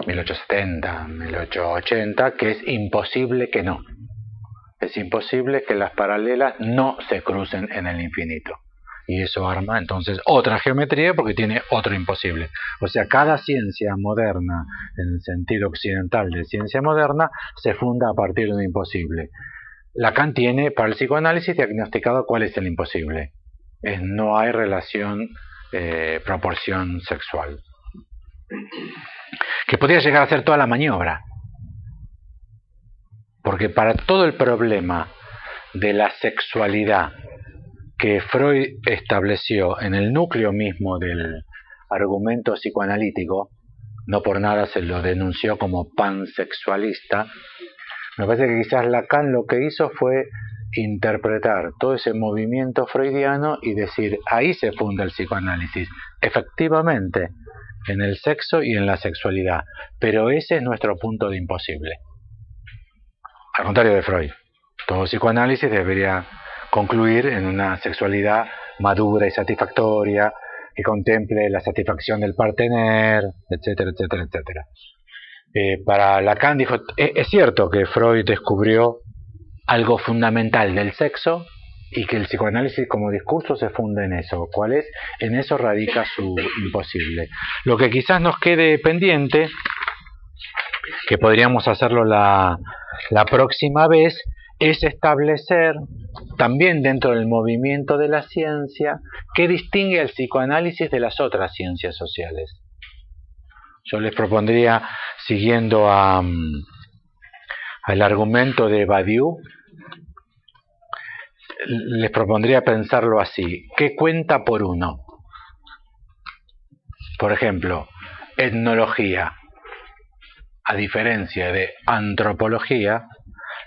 1870, 1880, que es imposible que no. Es imposible que las paralelas no se crucen en el infinito. Y eso arma entonces otra geometría porque tiene otro imposible. O sea, cada ciencia moderna, en el sentido occidental de ciencia moderna, se funda a partir de un imposible. Lacan tiene para el psicoanálisis diagnosticado cuál es el imposible. No hay relación proporción sexual. Que podría llegar a ser toda la maniobra. Porque para todo el problema de la sexualidad que Freud estableció en el núcleo mismo del argumento psicoanalítico, no por nada se lo denunció como pansexualista, me parece que quizás Lacan lo que hizo fue interpretar todo ese movimiento freudiano y decir, ahí se funda el psicoanálisis, efectivamente, en el sexo y en la sexualidad, pero ese es nuestro punto de imposible. Al contrario de Freud, todo psicoanálisis debería concluir en una sexualidad madura y satisfactoria, que contemple la satisfacción del partener, etcétera, etcétera, etcétera. Para Lacan dijo, es cierto que Freud descubrió algo fundamental del sexo y que el psicoanálisis como discurso se funda en eso. ¿Cuál es? En eso radica su imposible. Lo que quizás nos quede pendiente, que podríamos hacerlo la próxima vez, es establecer también dentro del movimiento de la ciencia qué distingue al psicoanálisis de las otras ciencias sociales. Yo les propondría, siguiendo a al argumento de Badiou, les propondría pensarlo así. ¿Qué cuenta por uno? Por ejemplo, etnología. A diferencia de antropología,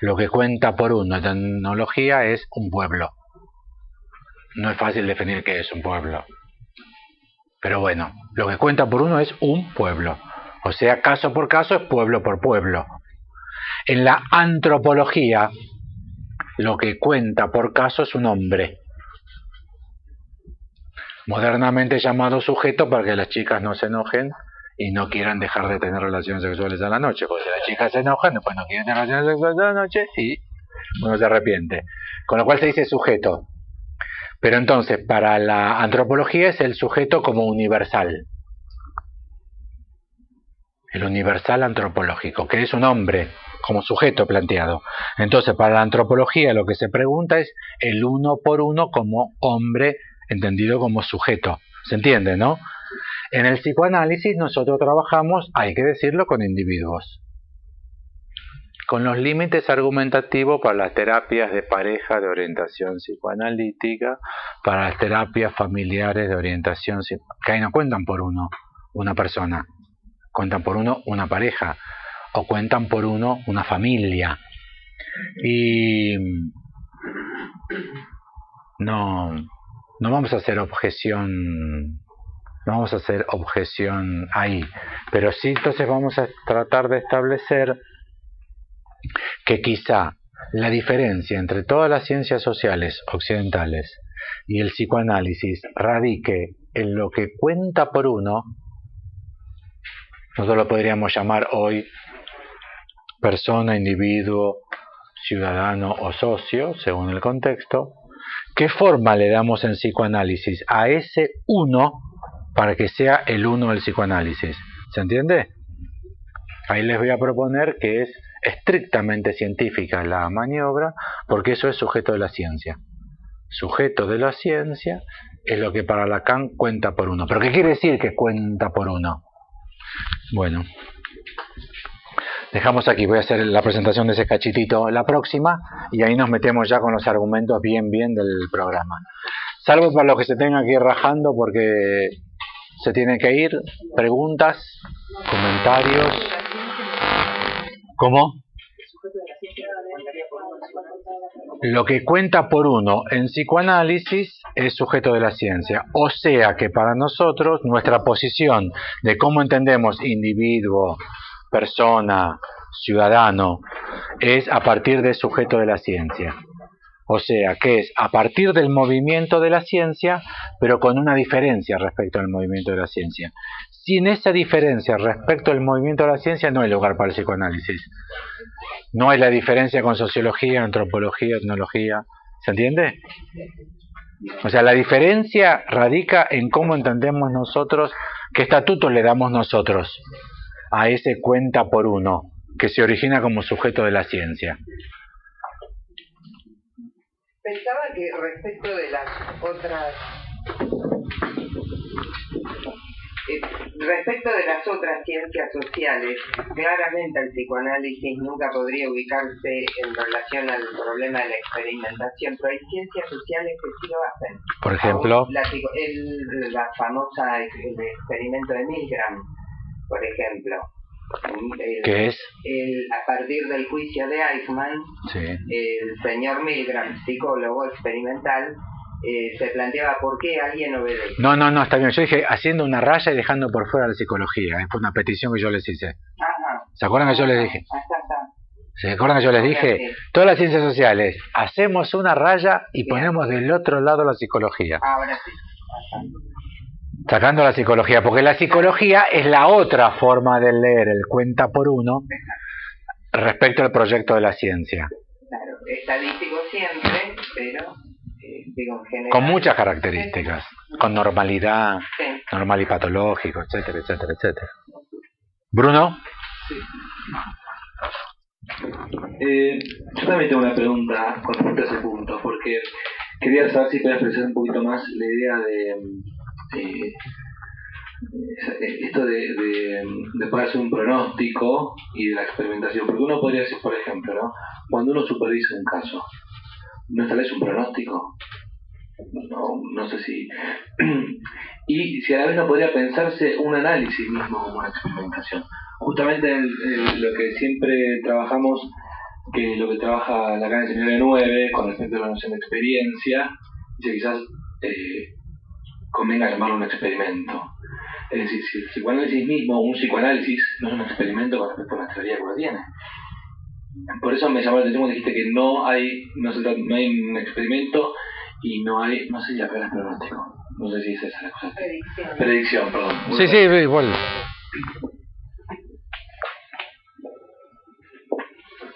lo que cuenta por uno de etnología es un pueblo. No es fácil definir qué es un pueblo. Pero bueno, lo que cuenta por uno es un pueblo. O sea, caso por caso es pueblo por pueblo. En la antropología, lo que cuenta por caso es un hombre. Modernamente llamado sujeto para que las chicas no se enojen y no quieran dejar de tener relaciones sexuales a la noche. Porque si las chicas se enojan, después no quieren tener relaciones sexuales a la noche y uno se arrepiente. Con lo cual se dice sujeto. Pero entonces, para la antropología es el sujeto como universal. El universal antropológico, que es un hombre como sujeto planteado. Entonces, para la antropología lo que se pregunta es el uno por uno como hombre entendido como sujeto. ¿Se entiende, no? En el psicoanálisis nosotros trabajamos, hay que decirlo, con individuos. Con los límites argumentativos para las terapias de pareja de orientación psicoanalítica, para las terapias familiares de orientación que ahí no cuentan por uno una persona, cuentan por uno una pareja, o cuentan por uno una familia. Y no vamos a hacer objeción, no vamos a hacer objeción ahí, pero sí entonces vamos a tratar de establecer que quizá la diferencia entre todas las ciencias sociales occidentales y el psicoanálisis radique en lo que cuenta por uno. Nosotros lo podríamos llamar hoy persona, individuo, ciudadano o socio, según el contexto. ¿Qué forma le damos en psicoanálisis a ese uno para que sea el uno del psicoanálisis? ¿Se entiende? Ahí les voy a proponer que es estrictamente científica la maniobra, porque eso es sujeto de la ciencia. Sujeto de la ciencia es lo que para Lacan cuenta por uno. ¿Pero qué quiere decir que cuenta por uno? Bueno, dejamos aquí, voy a hacer la presentación de ese cachitito la próxima y ahí nos metemos ya con los argumentos bien del programa. Salvo para los que se tengan que ir rajando porque se tienen que ir, preguntas, comentarios. ¿Cómo? Lo que cuenta por uno en psicoanálisis es sujeto de la ciencia. O sea que para nosotros nuestra posición de cómo entendemos individuo, persona, ciudadano, es a partir del sujeto de la ciencia. O sea que es a partir del movimiento de la ciencia, pero con una diferencia respecto al movimiento de la ciencia. Sin esa diferencia respecto al movimiento de la ciencia no hay lugar para el psicoanálisis. No hay la diferencia con sociología, antropología, etnología. ¿Se entiende? O sea, la diferencia radica en cómo entendemos nosotros, qué estatutos le damos nosotros a ese cuenta por uno, que se origina como sujeto de la ciencia. Pensaba que respecto de las otras ciencias sociales, claramente el psicoanálisis nunca podría ubicarse en relación al problema de la experimentación, pero hay ciencias sociales que sí lo hacen. Por ejemplo, la famosa el experimento de Milgram, por ejemplo. ¿Qué es? A partir del juicio de Eichmann, sí, el señor Milgram, psicólogo experimental, se planteaba por qué alguien obedece. No, está bien. Yo dije haciendo una raya y dejando por fuera la psicología. Es una petición que yo les hice. Ajá. ¿Se acuerdan que yo les dije? Está. ¿Se acuerdan que yo les dije? Todas las ciencias sociales, hacemos una raya y ponemos del otro lado la psicología. Ahora sí. Ajá. Sacando la psicología, porque la psicología es la otra forma de leer el cuenta por uno respecto al proyecto de la ciencia. Claro, estadístico siempre, pero digo en general. Con muchas características, con normalidad, sí, normal y patológico, etcétera, etcétera, etcétera. ¿Bruno? Sí. Yo también tengo una pregunta con respecto a ese punto, porque quería saber si podías expresar un poquito más la idea esto de poder hacer un pronóstico y de la experimentación, porque uno podría decir, por ejemplo, ¿no? Cuando uno supervisa un caso, ¿no establece un pronóstico? No sé si... y si a la vez no podría pensarse un análisis mismo como una experimentación. Justamente lo que siempre trabajamos, que lo que trabaja Lacan en el seminario 9 con respecto a la noción de experiencia, dice quizás convenga llamarlo un experimento. Es decir, si el psicoanálisis mismo, un psicoanálisis, no es un experimento con respecto a la teoría que uno tiene. Por eso me llamó la atención cuando dijiste que no hay un experimento y no hay, no sé si la palabra es pronóstico, no sé si es esa la cosa. Predicción, perdón. Sí, sí, igual.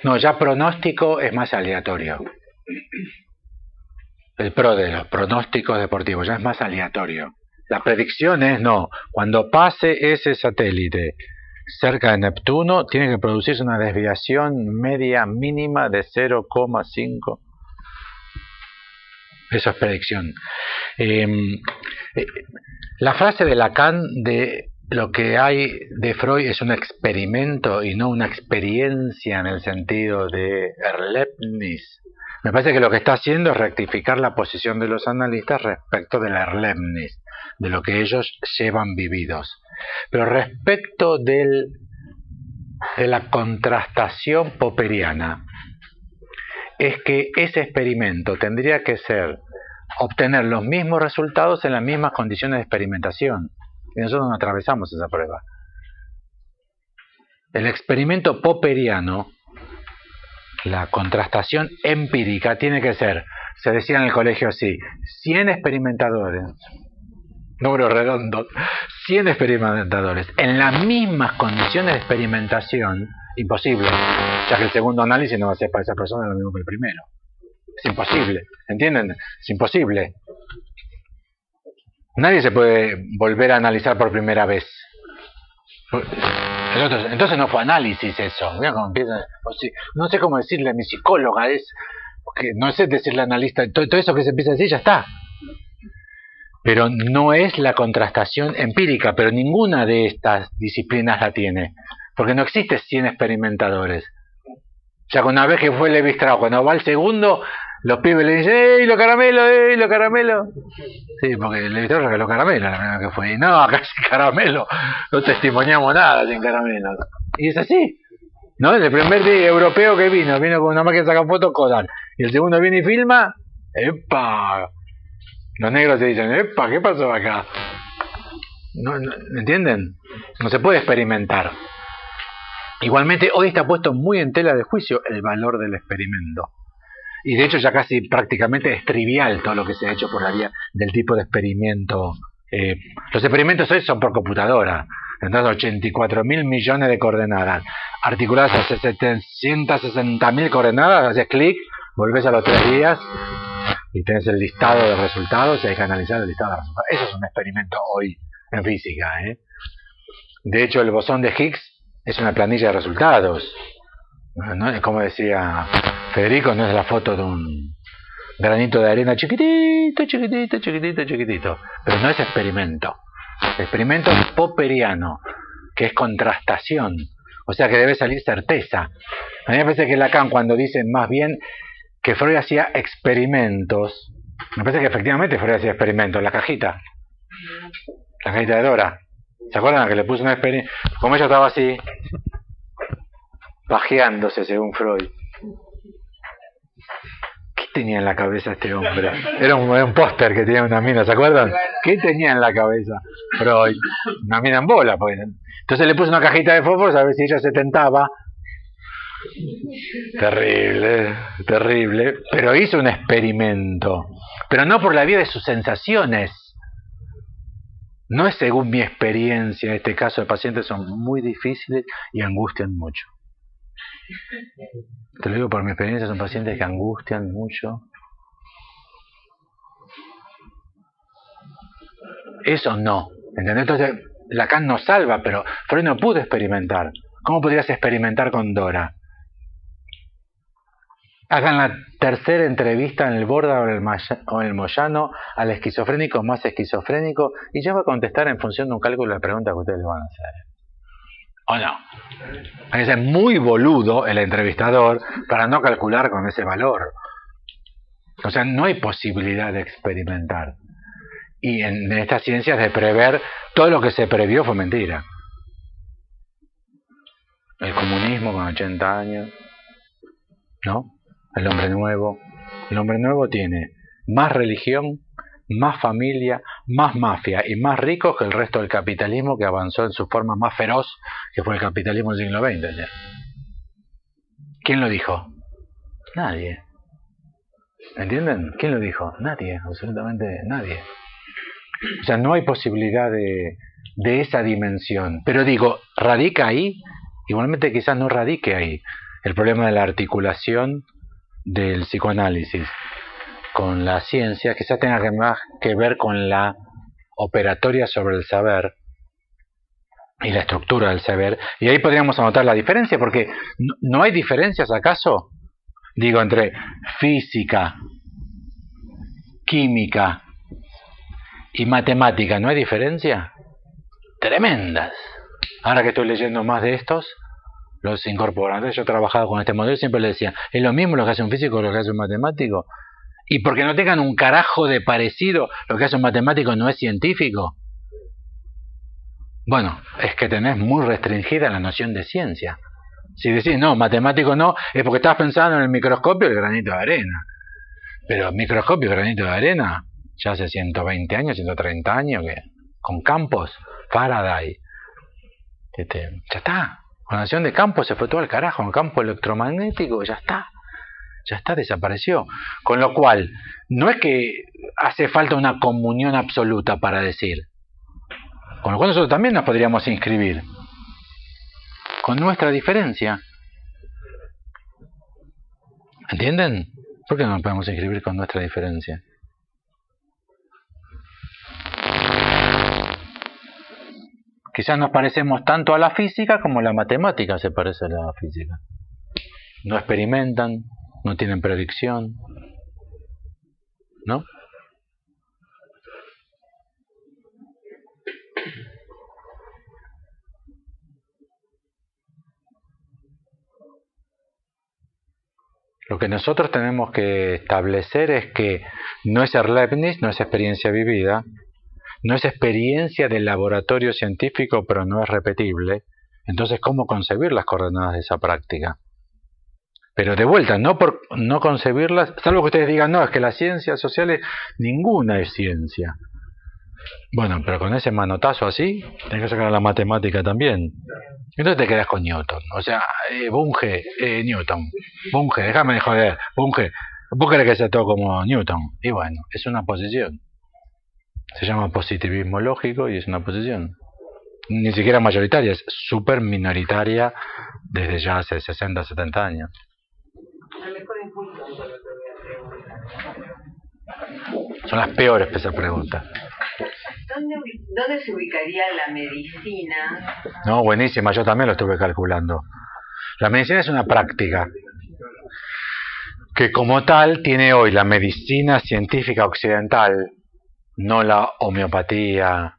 No, ya pronóstico es más aleatorio. El pro de los pronósticos deportivos ya es más aleatorio. Las predicciones no. Cuando pase ese satélite cerca de Neptuno, tiene que producirse una desviación media mínima de 0,5. Eso es predicción. La frase de Lacan de lo que hay de Freud es un experimento y no una experiencia en el sentido de Erlebnis. Me parece que lo que está haciendo es rectificar la posición de los analistas respecto de la Erlebnis, de lo que ellos llevan vividos. Pero respecto de la contrastación popperiana, es que ese experimento tendría que ser obtener los mismos resultados en las mismas condiciones de experimentación. Y nosotros no atravesamos esa prueba. El experimento popperiano, la contrastación empírica, tiene que ser, se decía en el colegio así, 100 experimentadores, número redondo, 100 experimentadores, en las mismas condiciones de experimentación, imposible, ya que el segundo análisis no va a ser para esa persona lo mismo que el primero. Es imposible, ¿entienden? Es imposible. Nadie se puede volver a analizar por primera vez. Entonces no fue análisis eso. Mira cómo empieza. No sé cómo decirle a mi psicóloga, porque no sé decirle analista, todo eso que se empieza a decir ya está. Pero no es la contrastación empírica, pero ninguna de estas disciplinas la tiene. Porque no existe 100 experimentadores. Ya una vez que fue Levi-Strauss, cuando va al segundo, los pibes le dicen, ¡ey, los caramelos, ey, los caramelos! Sí, porque Levi-Strauss regaló caramelos la primera que fue. Y no, acá sin caramelo, no testimoniamos nada sin caramelos. Y es así. ¿No? El primer europeo que vino con una máquina de sacar fotos, Kodak. Y el segundo viene y filma, ¡epa! Los negros se dicen, ¡epa! ¿Qué pasó acá? ¿Me entienden? No se puede experimentar. Igualmente, hoy está puesto muy en tela de juicio el valor del experimento. Y de hecho ya casi prácticamente es trivial todo lo que se ha hecho por la vía del tipo de experimento. Los experimentos hoy son por computadora. Entonces 84.000 millones de coordenadas. Articuladas a 760.000 coordenadas, haces clic, volvés a los 3 días y tenés el listado de resultados y hay que analizar el listado de resultados. Eso es un experimento hoy en física. De hecho, el bosón de Higgs es una planilla de resultados. ¿No? Como decía Federico, no es la foto de un granito de arena chiquitito, chiquitito, chiquitito, chiquitito. Pero no es experimento. Experimento es popperiano, que es contrastación. O sea que debe salir certeza. A mí me parece que Lacan, cuando dice más bien que Freud hacía experimentos, me parece que efectivamente Freud hacía experimentos. La cajita de Dora. ¿Se acuerdan que le puso un experimento? Como ella estaba así, pajeándose según Freud. ¿Qué tenía en la cabeza este hombre? Era un póster que tenía una mina, ¿se acuerdan? ¿Qué tenía en la cabeza Freud? Una mina en bola, pues. Entonces le puso una cajita de fósforos a ver si ella se tentaba. Terrible, terrible. Pero hizo un experimento. Pero no por la vía de sus sensaciones. No es según mi experiencia. En este caso, los pacientes son muy difíciles y angustian mucho. Te lo digo por mi experiencia, son pacientes que angustian mucho. Eso no. ¿Entendés? Entonces, Lacan nos salva, pero Freud no pudo experimentar. ¿Cómo podrías experimentar con Dora? Hagan tercera entrevista en el Borda o en el Moyano al esquizofrénico más esquizofrénico y ya va a contestar en función de un cálculo de la pregunta que ustedes le van a hacer. ¿O no? Hay que ser muy boludo el entrevistador para no calcular con ese valor. O sea, no hay posibilidad de experimentar. Y en estas ciencias de prever, todo lo que se previó fue mentira. El comunismo con 80 años, ¿no? El hombre nuevo. El hombre nuevo tiene más religión, más familia, más mafia y más rico que el resto del capitalismo que avanzó en su forma más feroz, que fue el capitalismo del siglo XX. ¿Ya? ¿Quién lo dijo? Nadie. ¿Entienden? ¿Quién lo dijo? Nadie, absolutamente nadie. O sea, no hay posibilidad de esa dimensión. Pero digo, ¿radica ahí? Igualmente quizás no radique ahí el problema de la articulación del psicoanálisis con la ciencia, quizás tenga más que ver con la operatoria sobre el saber y la estructura del saber, y ahí podríamos anotar la diferencia, porque ¿no hay diferencias acaso? Digo, entre física, química y matemática, ¿no hay diferencia? Tremendas. Ahora que estoy leyendo más de estos, los incorporo. Antes yo he trabajado con este modelo y siempre le decía, es lo mismo lo que hace un físico que lo que hace un matemático. Y porque no tengan un carajo de parecido, lo que hace un matemático no es científico. Bueno, es que tenés muy restringida la noción de ciencia. Si decís, no, matemático no, es porque estás pensando en el microscopio y el granito de arena. Pero microscopio y granito de arena, ya hace 120 años, 130 años, que con campos, Faraday, ya está. Con la noción de campo se fue todo al carajo, en campo electromagnético, ya está, desapareció. Con lo cual, no es que hace falta una comunión absoluta para decir. Con lo cual nosotros también nos podríamos inscribir con nuestra diferencia. ¿Entienden? ¿Por qué no nos podemos inscribir con nuestra diferencia? Quizás nos parecemos tanto a la física como la matemática se parece a la física. No experimentan, no tienen predicción, ¿no? Lo que nosotros tenemos que establecer es que no es Erlebnis, no es experiencia vivida, no es experiencia del laboratorio científico, pero no es repetible. Entonces, ¿cómo concebir las coordenadas de esa práctica? Pero de vuelta, no por no concebirlas, salvo que ustedes digan, no, es que las ciencias sociales, ninguna es ciencia. Bueno, pero con ese manotazo así, tenés que sacar la matemática también. Entonces te quedas con Newton. O sea, Bunge, Newton. Bunge, déjame de joder. Bunge, ¿vos querés que sea todo como Newton? Y bueno, es una posición. Se llama positivismo lógico y es una posición. Ni siquiera mayoritaria, es súper minoritaria desde ya hace 60, 70 años. Son las peores esas preguntas. ¿Dónde se ubicaría la medicina? No, buenísima, yo también lo estuve calculando. La medicina es una práctica que como tal tiene hoy la medicina científica occidental, no la homeopatía,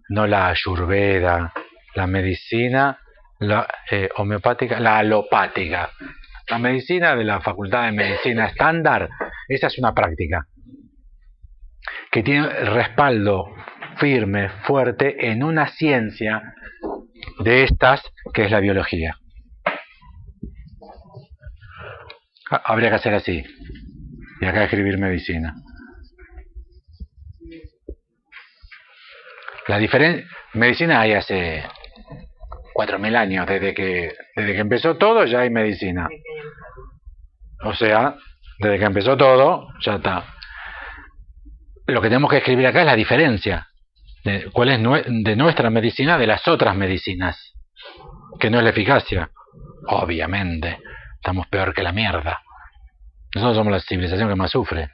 no la ayurveda, la medicina homeopática, la alopática. La medicina de la Facultad de Medicina estándar, esa es una práctica que tiene respaldo firme, fuerte, en una ciencia de estas que es la biología. Habría que hacer así, y acá escribir medicina. La diferencia, medicina hay hace 4.000 años, desde que empezó todo ya hay medicina. O sea, desde que empezó todo, ya está. Lo que tenemos que escribir acá es la diferencia. ¿Cuál es de nuestra medicina de las otras medicinas? Que no es la eficacia. Obviamente, estamos peor que la mierda. Nosotros somos la civilización que más sufre.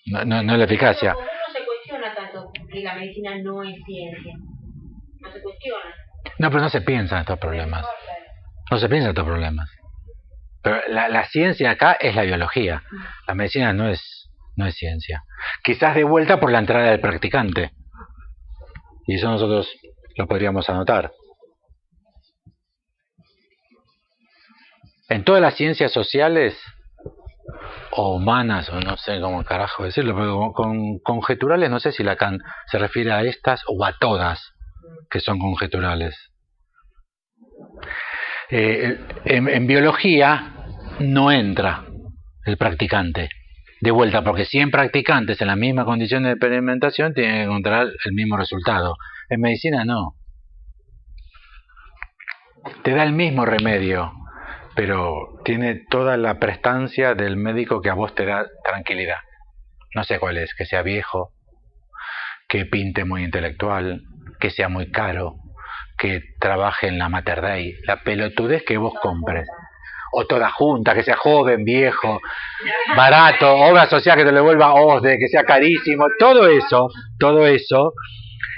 No es la eficacia. No se cuestiona tanto que la medicina no es ciencia. No se cuestiona. No, pero no se piensa en estos problemas. No se piensa en estos problemas. Pero la ciencia acá es la biología. La medicina no es ciencia. Quizás de vuelta por la entrada del practicante. Y eso nosotros lo podríamos anotar. En todas las ciencias sociales o humanas, o no sé cómo carajo decirlo, pero con conjeturales, no sé si Lacan se refiere a estas o a todas que son conjeturales. En biología no entra el practicante de vuelta, porque 100 practicantes en las mismas condiciones de experimentación tienen que encontrar el mismo resultado. En medicina no. Te da el mismo remedio, pero tiene toda la prestancia del médico que a vos te da tranquilidad. No sé cuál es, que sea viejo, que pinte muy intelectual, que sea muy caro, que trabaje en la Mater Dei, la pelotudez que vos compres. O toda junta, que sea joven, viejo, barato, obra social que te lo devuelva OSDE, que sea carísimo, todo eso,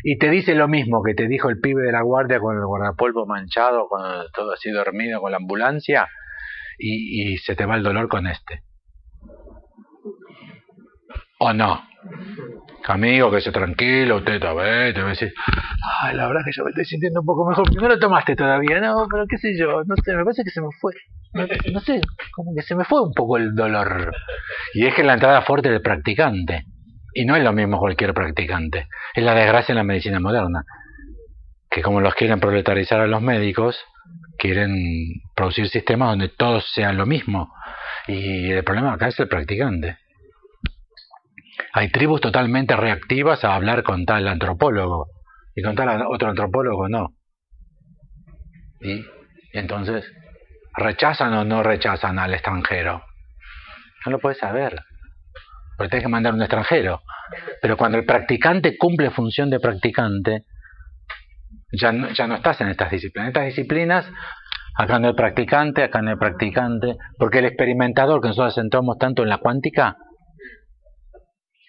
y te dice lo mismo que te dijo el pibe de la guardia con el guardapolvo manchado, con todo así dormido, con la ambulancia, y se te va el dolor con este. ¿O no? Amigo, que sea tranquilo, usted te va a decir, ay, la verdad que yo me estoy sintiendo un poco mejor. No lo tomaste todavía, no, pero qué sé yo, no sé, me parece que se me fue. No sé, como que se me fue un poco el dolor. Y es que la entrada fuerte del practicante. Y no es lo mismo cualquier practicante. Es la desgracia en la medicina moderna. Que como los quieren proletarizar a los médicos, quieren producir sistemas donde todos sean lo mismo. Y el problema acá es el practicante. Hay tribus totalmente reactivas a hablar con tal antropólogo. Y con tal otro antropólogo no. Y entonces, ¿rechazan o no rechazan al extranjero? No lo puedes saber. Porque tienes que mandar un extranjero. Pero cuando el practicante cumple función de practicante, ya no estás en estas disciplinas. En estas disciplinas, acá no hay practicante, porque el experimentador, que nosotros centramos tanto en la cuántica,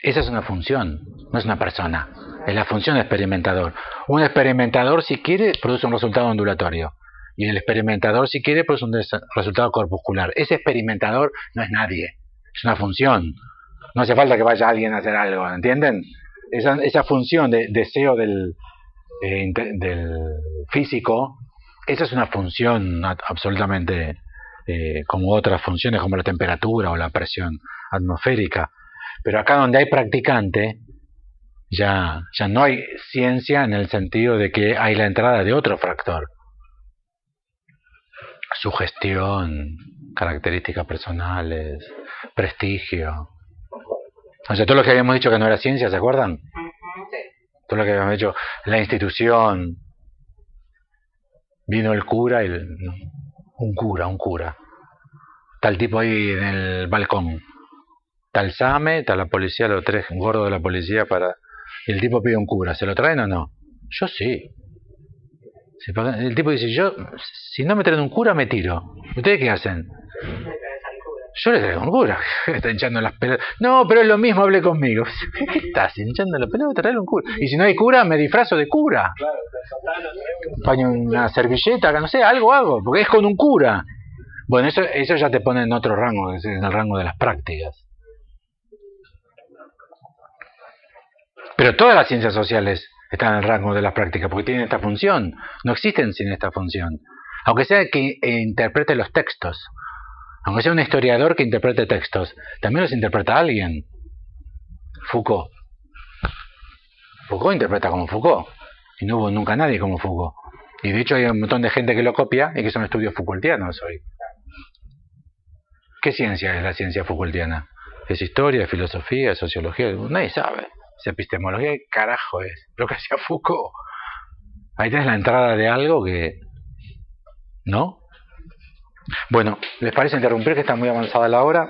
esa es una función, no es una persona. Es la función del experimentador. Un experimentador, si quiere, produce un resultado ondulatorio. Y el experimentador, si quiere, produce un resultado corpuscular. Ese experimentador no es nadie. Es una función. No hace falta que vaya alguien a hacer algo, ¿entienden? Esa función de deseo del físico, esa es una función absolutamente como otras funciones, como la temperatura o la presión atmosférica. Pero acá donde hay practicante, ya no hay ciencia en el sentido de que hay la entrada de otro factor. Sugestión, características personales, prestigio. O sea, todo lo que habíamos dicho que no era ciencia, ¿se acuerdan? Todo lo que habíamos dicho, la institución, vino el cura, un cura. Está el tipo ahí en el balcón. Está el SAME, está la policía, los tres gordos de la policía y el tipo pide un cura. ¿Se lo traen o no? Yo sí. El tipo dice, yo, si no me traen un cura, me tiro. ¿Ustedes qué hacen? Yo le traigo un cura. Está hinchando las pelotas. No, pero es lo mismo, hable conmigo. ¿Qué estás hinchando las pelotas? Traerle un cura. Y si no hay cura, me disfrazo de cura. Paño una servilleta, no sé, algo hago, porque es con un cura. Bueno, eso ya te pone en otro rango, en el rango de las prácticas. Pero todas las ciencias sociales están en el rango de las prácticas, porque tienen esta función. No existen sin esta función. Aunque sea que interprete los textos. Aunque sea un historiador que interprete textos, también los interpreta alguien. Foucault interpreta como Foucault. Y no hubo nunca nadie como Foucault. Y de hecho hay un montón de gente que lo copia y que son estudios Foucaultianos hoy. ¿Qué ciencia es la ciencia Foucaultiana? ¿Es historia, filosofía, sociología? Nadie sabe. ¿Es epistemología? ¿Qué carajo es? Lo que hacía Foucault. Ahí tenés la entrada de algo que... ¿no? Bueno, ¿les parece interrumpir que está muy avanzada la hora?